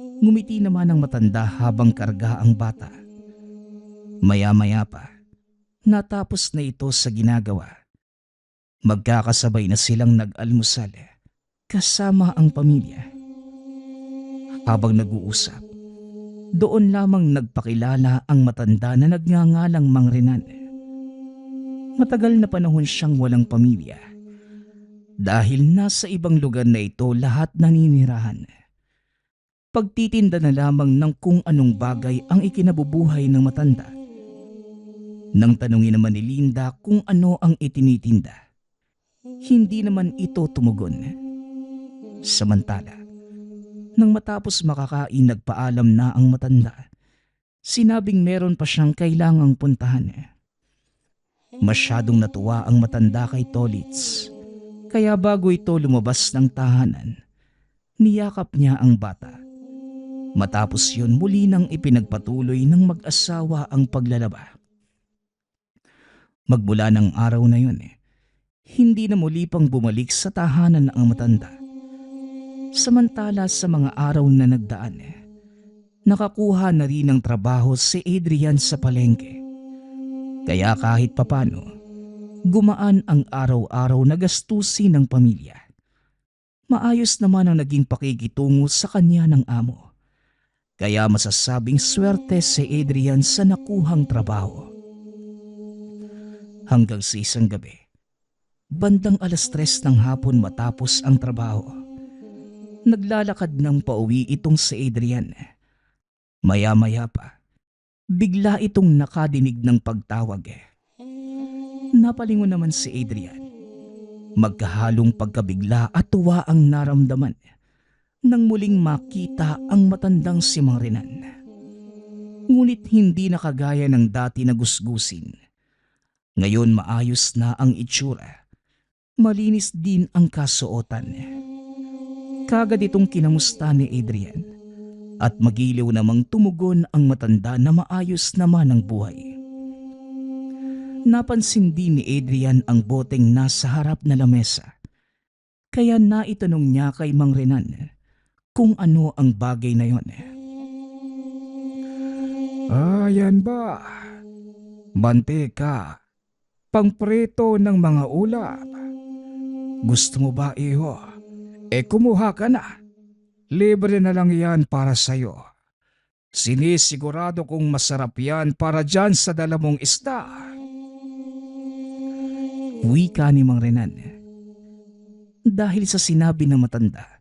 Ngumiti naman ang matanda habang karga ang bata. Maya-maya pa, natapos na ito sa ginagawa. Magkakasabay na silang nag-almusal kasama ang pamilya. Habang nag-uusap, doon lamang nagpakilala ang matanda na nagngangalang Mang Renan. Matagal na panahon siyang walang pamilya dahil nasa ibang lugar na ito lahat naninirahan. Pagtitinda na lamang ng kung anong bagay ang ikinabubuhay ng matanda. Nang tanungin naman ni Linda kung ano ang itinitinda, hindi naman ito tumugon. Samantala, nang matapos makakain nagpaalam na ang matanda, sinabing meron pa siyang kailangang puntahan. Masyadong natuwa ang matanda kay Tolits, kaya bago ito lumabas ng tahanan, niyakap niya ang bata. Matapos yun muli nang ipinagpatuloy ng mag-asawa ang paglalaba. Magmula ng araw na yun, hindi na muli pang bumalik sa tahanan ang matanda. Samantala sa mga araw na nagdaan, nakakuha na rin ng trabaho si Adrian sa palengke. Kaya kahit papano, gumaan ang araw-araw na gastusin ng pamilya. Maayos naman ang naging pakikitungo sa kanya ng amo. Kaya masasabing swerte si Adrian sa nakuhang trabaho. Hanggang sa isang gabi, bandang 3:00 ng hapon matapos ang trabaho, naglalakad ng pauwi itong si Adrian. Maya-maya pa, bigla itong nakadinig ng pagtawag. Napalingon naman si Adrian. Magkahalong pagkabigla at tuwa ang naramdaman nang muling makita ang matandang si Mang Renan. Ngunit hindi na kagaya ng dati na gusgusin. Ngayon maayos na ang itsura. Malinis din ang kasuotan. Kagad itong kinamusta ni Adrian at magiliw namang tumugon ang matanda na maayos naman ang buhay. Napansin din ni Adrian ang boteng nasa harap na lamesa. Kaya naitanong niya kay Mang Renan kung ano ang bagay na yon. Yan ba? Mantika, pangprito ng mga ulam. Gusto mo ba, iho? Kumuha ka na. Libre na lang yan para sa'yo. Sinisigurado kong masarap yan para dyan sa dala mong isda. Wika ni Mang Renan. Dahil sa sinabi ng matanda,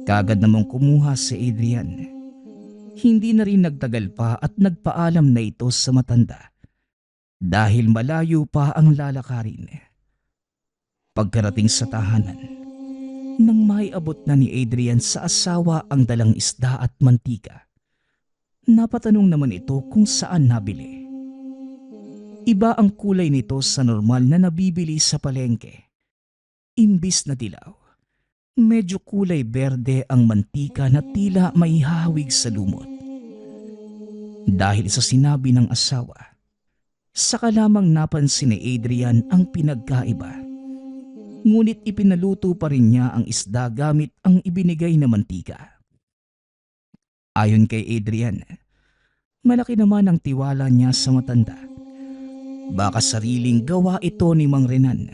kagad namang kumuha si Adrian. Hindi na rin nagtagal pa at nagpaalam na ito sa matanda dahil malayo pa ang lalakarin. Pagkarating sa tahanan, nang maiabot na ni Adrian sa asawa ang dalang isda at mantika, napatanong naman ito kung saan nabili. Iba ang kulay nito sa normal na nabibili sa palengke. Imbis na dilaw, medyo kulay berde ang mantika na tila may hahawig sa lumot. Dahil sa sinabi ng asawa, saka lamang napansin ni Adrian ang pinagkaiba. Ngunit ipinaluto pa rin niya ang isda gamit ang ibinigay na mantika. Ayon kay Adrian, malaki naman ang tiwala niya sa matanda. Baka sariling gawa ito ni Mang Renan,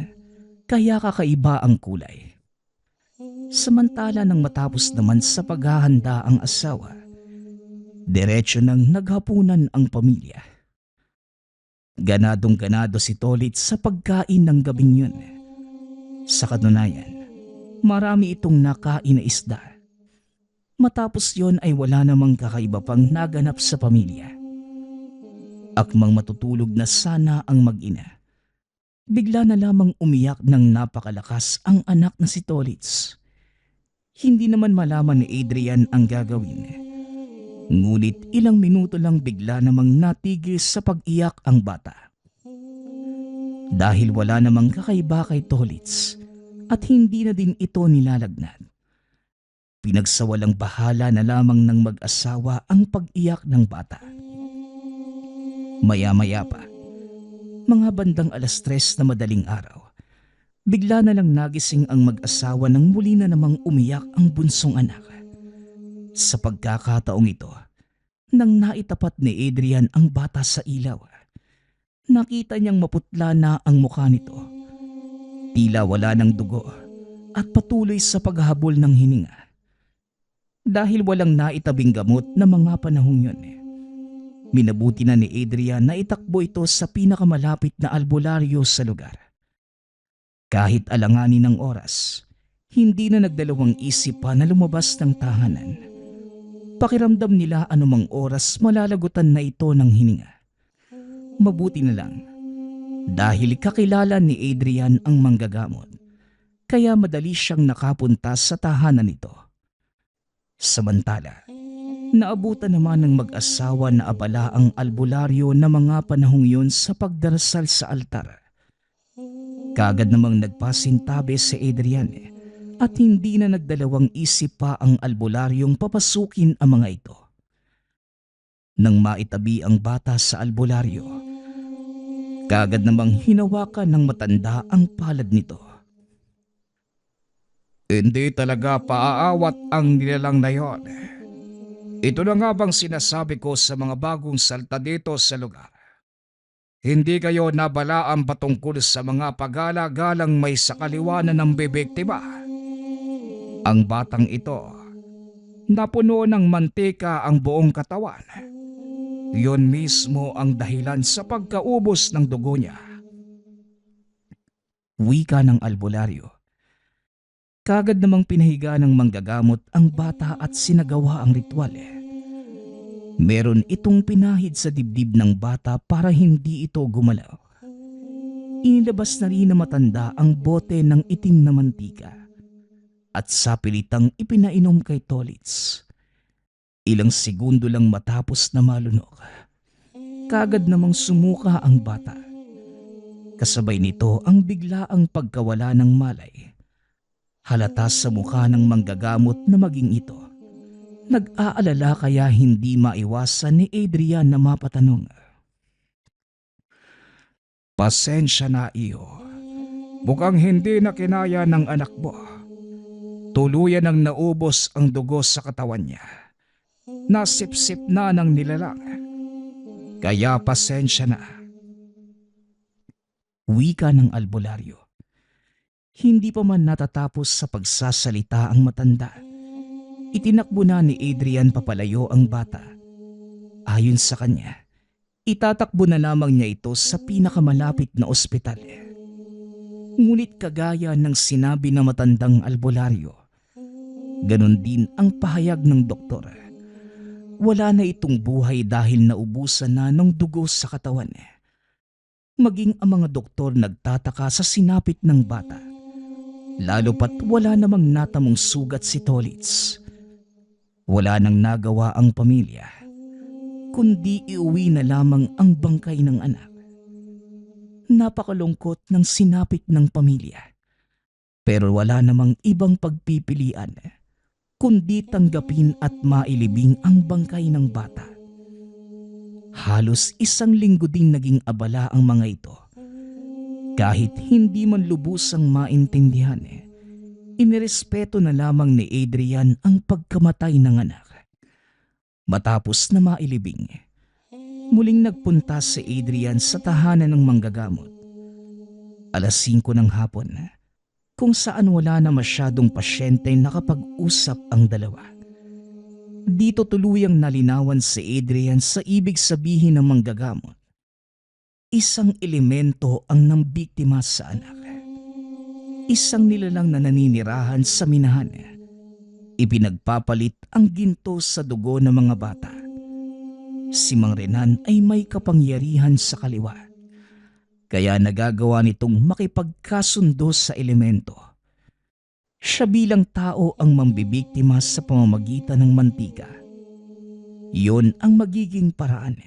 kaya kakaiba ang kulay. Samantala nang matapos naman sa paghahanda ang asawa, diretso nang naghapunan ang pamilya. Ganadong ganado si Tolit sa pagkain ng gabing yun. Sa katunayan, marami itong nakain na isda. Matapos yon ay wala namang kakaiba pang naganap sa pamilya. Akmang matutulog na sana ang mag-ina, bigla na lamang umiyak ng napakalakas ang anak na si Tolits. Hindi naman malaman ni Adrian ang gagawin. Ngunit ilang minuto lang bigla namang natigil sa pag-iyak ang bata. Dahil wala namang kakaiba kay Tolits at hindi na din ito nilalagnat, pinagsawalang bahala na lamang ng mag-asawa ang pag-iyak ng bata. Maya-maya pa, mga bandang 3:00 na madaling araw, bigla na lang nagising ang mag-asawa nang muli na namang umiyak ang bunsong anak. Sa pagkakataong ito, nang naitapat ni Adrian ang bata sa ilaw, nakita niyang maputla na ang mukha nito. Tila wala ng dugo at patuloy sa paghahabol ng hininga. Dahil walang naitabing gamot na mga panahong yun, minabuti na ni Adrian na itakbo ito sa pinakamalapit na albularyo sa lugar. Kahit alanganin ng oras, hindi na nagdalawang isip pa na lumabas ng tahanan. Pakiramdam nila anumang oras malalagutan na ito ng hininga. Mabuti na lang, dahil kakilala ni Adrian ang manggagamot, kaya madali siyang nakapunta sa tahanan nito. Samantala, naabutan naman ng mag-asawa na abala ang albularyo na mga panahong yun sa pagdarasal sa altar. Kaagad namang nagpasintabi si Adrian at hindi na nagdalawang isip pa ang albularyong papasukin ang mga ito. Nang maitabi ang bata sa albularyo, kaagad namang hinawakan ng matanda ang palad nito. Hindi talaga paaawat ang nilalang na yon. Ito na nga bang sinasabi ko sa mga bagong salta dito sa lugar? Hindi kayo nabalaan patungkol sa mga pagala-galang may sakaliwanan ng bibiktima. Ang batang ito, napuno ng mantika ang buong katawan. Yun mismo ang dahilan sa pagkaubos ng dugo niya. Wika ng albularyo. Kagad namang pinahiga ng manggagamot ang bata at sinagawa ang ritual. Meron itong pinahid sa dibdib ng bata para hindi ito gumalaw. Inilabas na rin na matanda ang bote ng itim na mantika at sapilitang ipinainom kay Tolits. Ilang segundo lang matapos na malunok, kagad namang sumuka ang bata. Kasabay nito ang biglaang pagkawala ng malay. Halata sa mukha ng manggagamot na maging ito. Nag-aalala kaya hindi maiwasan ni Adrian na mapatanong. Pasensya na, iyo. Mukhang hindi na kinaya ng anak mo. Tuluyan ang naubos ang dugo sa katawan niya. Nasipsip na ng nilalang. Kaya pasensya na. Wika ng albularyo. Hindi pa man natatapos sa pagsasalita ang matanda, itinakbo na ni Adrian papalayo ang bata. Ayon sa kanya, itatakbo na lamang niya ito sa pinakamalapit na ospital. Ngunit kagaya ng sinabi na matandang albularyo, ganon din ang pahayag ng doktor. Wala na itong buhay dahil naubusan na ng dugo sa katawan. Maging ang mga doktor nagtataka sa sinapit ng bata. Lalo pat wala namang natamong sugat si Tolits. Wala nang nagawa ang pamilya, kundi iuwi na lamang ang bangkay ng anak. Napakalungkot ng sinapit ng pamilya. Pero wala namang ibang pagpipilian, kundi tanggapin at mailibing ang bangkay ng bata. Halos 1 linggo ding naging abala ang mga ito. Kahit hindi man lubusang maintindihan, inirespeto na lamang ni Adrian ang pagkamatay ng anak. Matapos na mailibing, muling nagpunta si Adrian sa tahanan ng manggagamot. 5:00 ng hapon, kung saan wala na masyadong pasyente nakapag-usap ang dalawa. Dito tuluyang nalinawan si Adrian sa ibig sabihin ng manggagamot. Isang elemento ang nambiktima sa anak. Isang nilalang na naninirahan sa minahan. Ipinagpapalit ang ginto sa dugo ng mga bata. Si Mang Renan ay may kapangyarihan sa kaliwa. Kaya nagagawa nitong makipagkasundo sa elemento. Siya bilang tao ang mambibiktima sa pamamagitan ng mantika. Iyon ang magiging paraan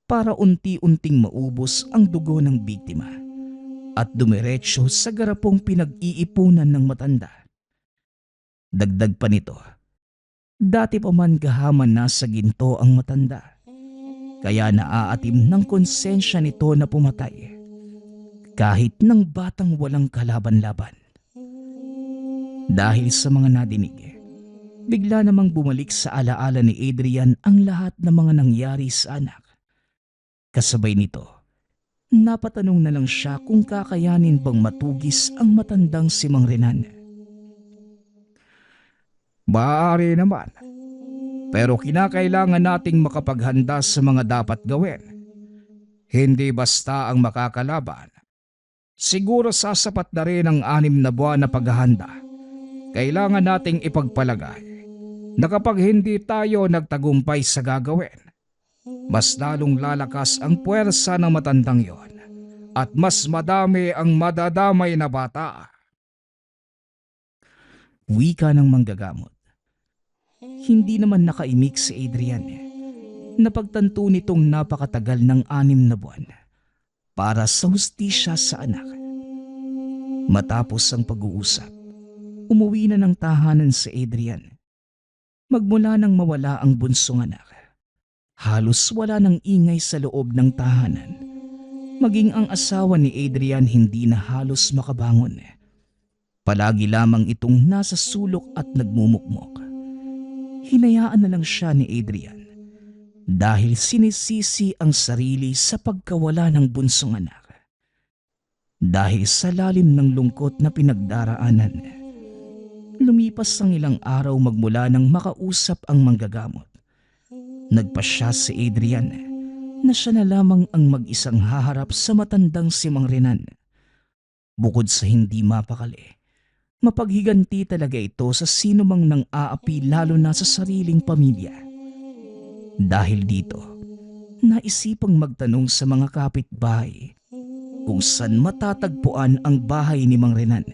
para unti-unting maubos ang dugo ng biktima at dumiretso sa garapong pinag-iipunan ng matanda. Dagdag pa nito, dati pa man gahaman na sa ginto ang matanda, kaya naaatim ng konsensya nito na pumatay kahit ng batang walang kalaban-laban. Dahil sa mga nadinig, bigla namang bumalik sa alaala ni Adrian ang lahat ng mga nangyari sa anak. Kasabay nito, napatanong na lang siya kung kakayanin bang matugis ang matandang si Mang Renan. Maaari naman. Pero kinakailangan nating makapaghanda sa mga dapat gawin. Hindi basta ang makakalaban. Siguro sasapat na rin ang 6 na buwan na paghahanda. Kailangan nating ipagpalagay na kapag hindi tayo nagtagumpay sa gagawin, mas lalong lalakas ang puwersa ng matandang yon at mas madami ang madadamay na bata. Wika ng manggagamot. Hindi naman nakaimik si Adrian. Napagtanto nitong napakatagal ng 6 na buwan para sa hustisya sa anak. Matapos ang pag-uusap, umuwi na ng tahanan si Adrian. Magmula nang mawala ang bunsong anak, halos wala nang ingay sa loob ng tahanan. Maging ang asawa ni Adrian hindi na halos makabangon. Palagi lamang itong nasa sulok at nagmumukmok. Hinayaan na lang siya ni Adrian dahil sinisisi ang sarili sa pagkawala ng bunsong anak. Dahil sa lalim ng lungkot na pinagdaraanan, lumipas ang ilang araw magmula nang makausap ang manggagamot. Nagpasya si Adrian na siya na lamang ang mag-isang haharap sa matandang si Mang Renan. Bukod sa hindi mapakali, mapaghiganti talaga ito sa sino mang nang aapi lalo na sa sariling pamilya. Dahil dito, naisipang magtanong sa mga kapitbahay kung saan matatagpuan ang bahay ni Mang Renan.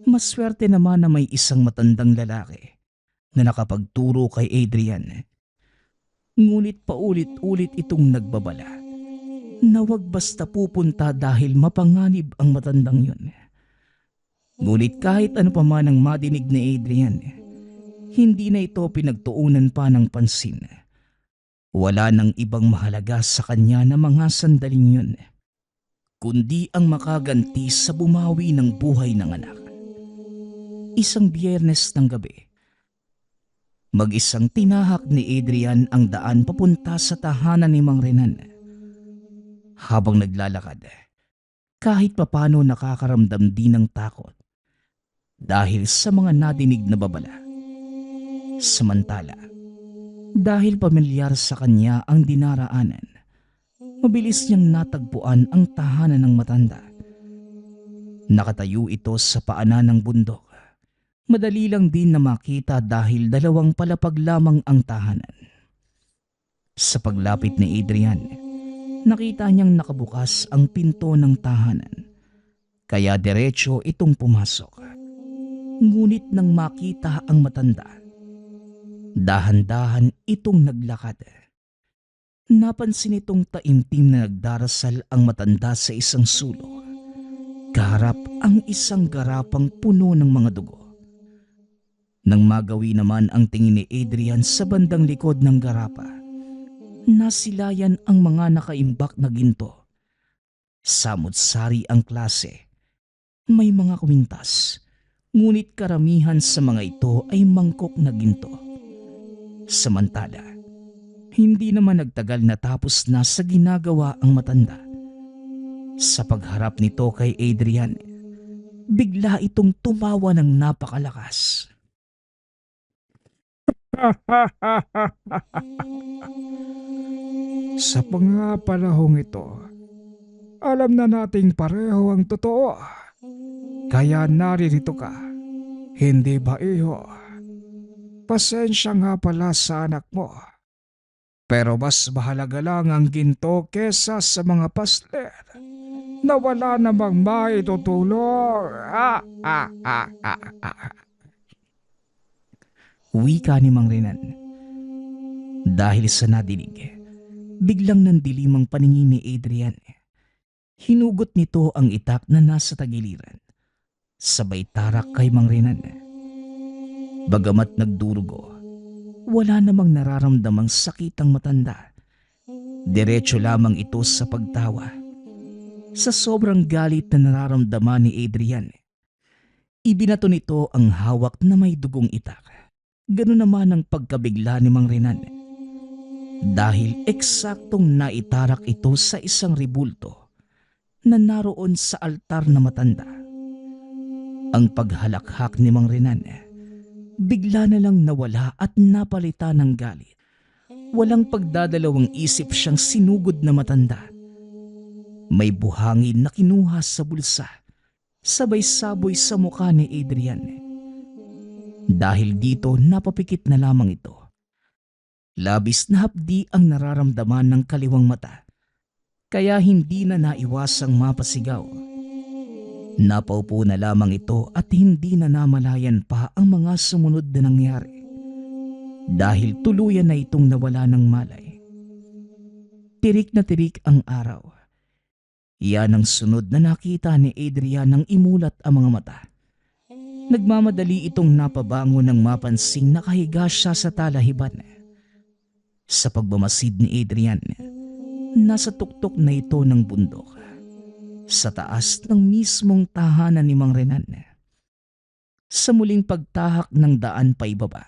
Maswerte naman na may isang matandang lalaki na nakapagturo kay Adrian. Ngunit paulit-ulit itong nagbabala na wag basta pupunta dahil mapanganib ang matandang yun. Ngunit kahit ano pa man ang madinig ni Adrian, hindi na ito pinagtuunan pa ng pansin. Wala nang ibang mahalaga sa kanya na mga sandaling yun, kundi ang makaganti sa bumawi ng buhay ng anak. Isang Biyernes ng gabi, mag-isang tinahak ni Adrian ang daan papunta sa tahanan ni Mang Renan. Habang naglalakad, kahit papano nakakaramdam din ng takot dahil sa mga nadinig na babala. Samantala, dahil pamilyar sa kanya ang dinaraanan, mabilis niyang natagpuan ang tahanan ng matanda. Nakatayo ito sa paanan ng bundok. Madali lang din na makita dahil 2 palapag lamang ang tahanan. Sa paglapit ni Adrian, nakita niyang nakabukas ang pinto ng tahanan, kaya diretso itong pumasok. Ngunit nang makita ang matanda, dahan-dahan itong naglakad. Napansin itong taimtim na nagdarasal ang matanda sa isang sulok. Kaharap ang isang garapang puno ng mga dugo. Nang magawi naman ang tingin ni Adrian sa bandang likod ng garapa, nasilayan ang mga nakaimbak na ginto. Samut-sari ang klase. May mga kwintas, ngunit karamihan sa mga ito ay mangkok na ginto. Samantala, hindi naman nagtagal na tapos na sa ginagawa ang matanda. Sa pagharap nito kay Adrian, bigla itong tumawa ng napakalakas. Sa mga panahong ito, alam na nating pareho ang totoo. Kaya naririto ka, hindi ba iho? Pasensya nga pala sa anak mo. Pero mas mahalaga lang ang ginto kesa sa mga pasler na wala namang maitutulong. Wika ni Mang Renan. Dahil sa nadinig, biglang nandilim ang paningin ni Adrian. Hinugot nito ang itak na nasa tagiliran. Sabay tarak kay Mang Renan. Bagamat nagdurugo, wala namang nararamdamang sakit ang matanda. Diretso lamang ito sa pagtawa. Sa sobrang galit na nararamdaman ni Adrian, ibinato nito ang hawak na may dugong itak. Ganun naman ang pagkabigla ni Mang Renan. Dahil eksaktong naitarak ito sa isang ribulto na naroon sa altar na matanda. Ang paghalakhak ni Mang Renan, bigla na lang nawala at napalitan ng galit. Walang pagdadalawang isip siyang sinugod na matanda. May buhangin na kinuha sa bulsa, sabay saboy sa mukha ni Adrian. Dahil dito napapikit na lamang ito. Labis na hapdi ang nararamdaman ng kaliwang mata, kaya hindi na naiwasang mapasigaw. Napaupo na lamang ito at hindi na namalayan pa ang mga sumunod na nangyari. Dahil tuluyan na itong nawala ng malay. Tirik na tirik ang araw. Yan ang sunod na nakita ni Adrian nang imulat ang mga mata. Nagmamadali itong napabango nang mapansing nakahiga siya sa talahiban. Sa pagbamasid ni Adrian, nasa tuktok na ito ng bundok. Sa taas ng mismong tahanan ni Mang Renan. Sa muling pagtahak ng daan paibaba,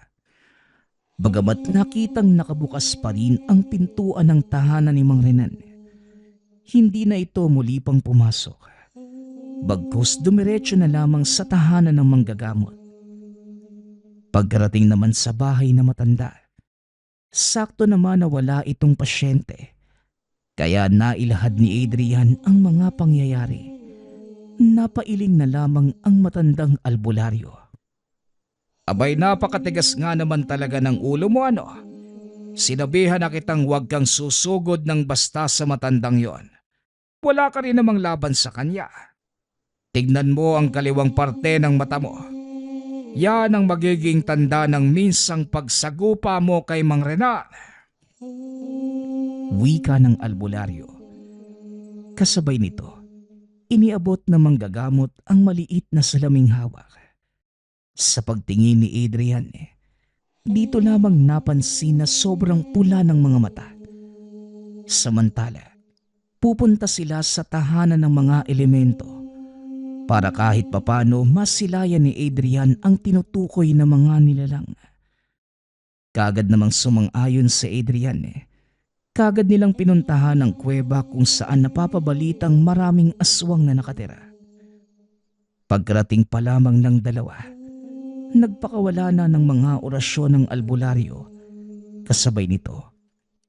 bagamat nakitang nakabukas pa rin ang pintuan ng tahanan ni Mang Renan, hindi na ito muli pang pumasok. Bagkus dumiretso na lamang sa tahanan ng manggagamot. Pagkarating naman sa bahay na matanda, sakto naman na wala itong pasyente. Kaya nailahad ni Adrian ang mga pangyayari. Napailing na lamang ang matandang albularyo. Abay, napakatigas nga naman talaga ng ulo mo, ano? Sinabihan na kitang huwag kang susugod ng basta sa matandang yon. Wala ka rin namang laban sa kanya. Tignan mo ang kaliwang parte ng mata mo. Yan ang magiging tanda ng minsang pagsagupa mo kay Mang Renan. Wika ng albularyo. Kasabay nito, iniabot na manggagamot ang maliit na salaming hawak. Sa pagtingin ni Adrian, dito lamang napansin na sobrang pula ng mga mata. Samantala, pupunta sila sa tahanan ng mga elemento para kahit papano masilayan ni Adrian ang tinutukoy na mga nilalang. Kagad namang sumang-ayon si Adrian. Kagad nilang pinuntahan ang kuweba kung saan napapabalitang maraming aswang na nakatira. Pagkarating pa lamang ng dalawa, nagpakawala na ng mga orasyon ng albularyo. Kasabay nito,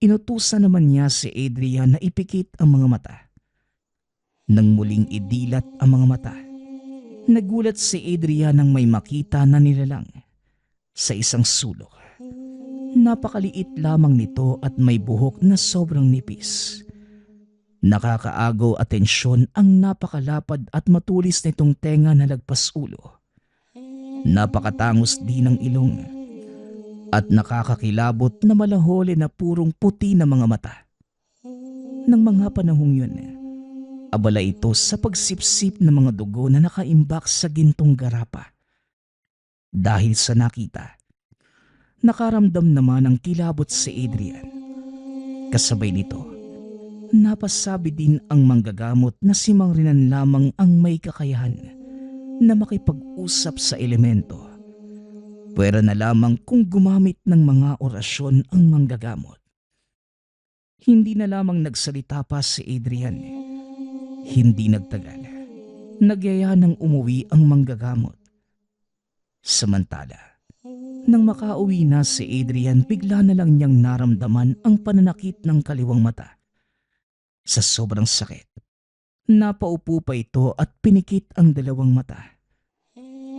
inutusan naman niya si Adrian na ipikit ang mga mata. Nang muling idilat ang mga mata, nagulat si Adrian nang may makita na nilalang sa isang sulok. Napakaliit lamang nito at may buhok na sobrang nipis. Nakakaagaw atensyon ang napakalapad at matulis nitong tenga na lagpas ulo. Napakatangos din ng ilong at nakakakilabot na malaholi na purong puti na mga mata. Nang mga panahong yun, abala ito sa pagsipsip ng mga dugo na nakaimbak sa gintong garapa. Dahil sa nakita, nakaramdam naman ang kilabot si Adrian. Kasabay nito, napasabi din ang manggagamot na si Mang Renan lamang ang may kakayahan na makipag-usap sa elemento. Pwera na lamang kung gumamit ng mga orasyon ang manggagamot. Hindi na lamang nagsalita pa si Adrian. Hindi nagtagal. Nagyaya ng umuwi ang manggagamot. Samantala, nang makauwi na si Adrian, bigla na lang niyang naramdaman ang pananakit ng kaliwang mata. Sa sobrang sakit, napaupo pa ito at pinikit ang dalawang mata.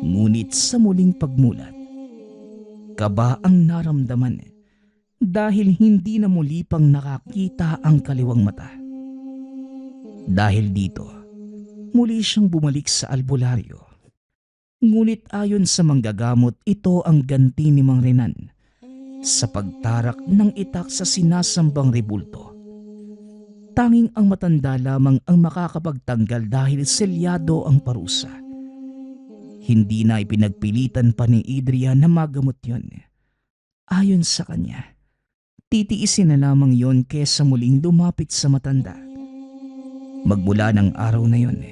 Ngunit sa muling pagmulat, kaba ang naramdaman dahil hindi na muli pang nakakita ang kaliwang mata. Dahil dito, muli siyang bumalik sa albularyo. Ngunit ayon sa manggagamot, ito ang ganti ni Mang Renan sa pagtarak ng itak sa sinasambang ribulto. Tanging ang matanda lamang ang makakapagtanggal dahil selyado ang parusa. Hindi na ipinagpilitan pa ni Adrian na magamot yon. Ayon sa kanya, titiisin na lamang yon kesa muling lumapit sa matanda. Magmula ng araw na yon,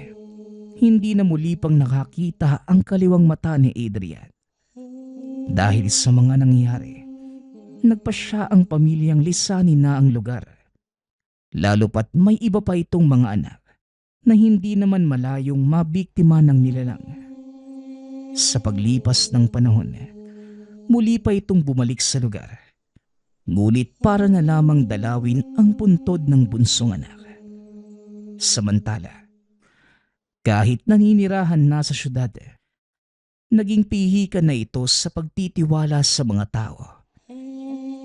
hindi na muli pang nakakita ang kaliwang mata ni Adrian. Dahil sa mga nangyari, nagpa siya ang pamilyang lisanin na ang lugar. Lalo pat may iba pa itong mga anak na hindi naman malayong mabiktima ng nilalang. Sa paglipas ng panahon, muli pa itong bumalik sa lugar. Ngunit para na lamang dalawin ang puntod ng bunsong anak. Samantala, kahit naninirahan na sa syudad, naging pihikan na ito sa pagtitiwala sa mga tao.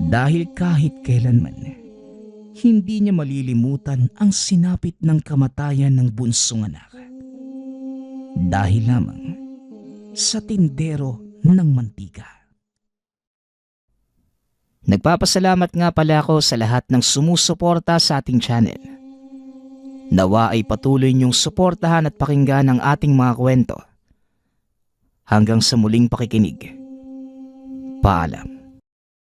Dahil kahit kailanman, hindi niya malilimutan ang sinapit ng kamatayan ng bunsong anak. Dahil lamang sa tindero ng mantika. Nagpapasalamat nga pala ako sa lahat ng sumusuporta sa ating channel. Nawa ay patuloy niyong suportahan at pakinggan ang ating mga kwento. Hanggang sa muling pakikinig. Paalam.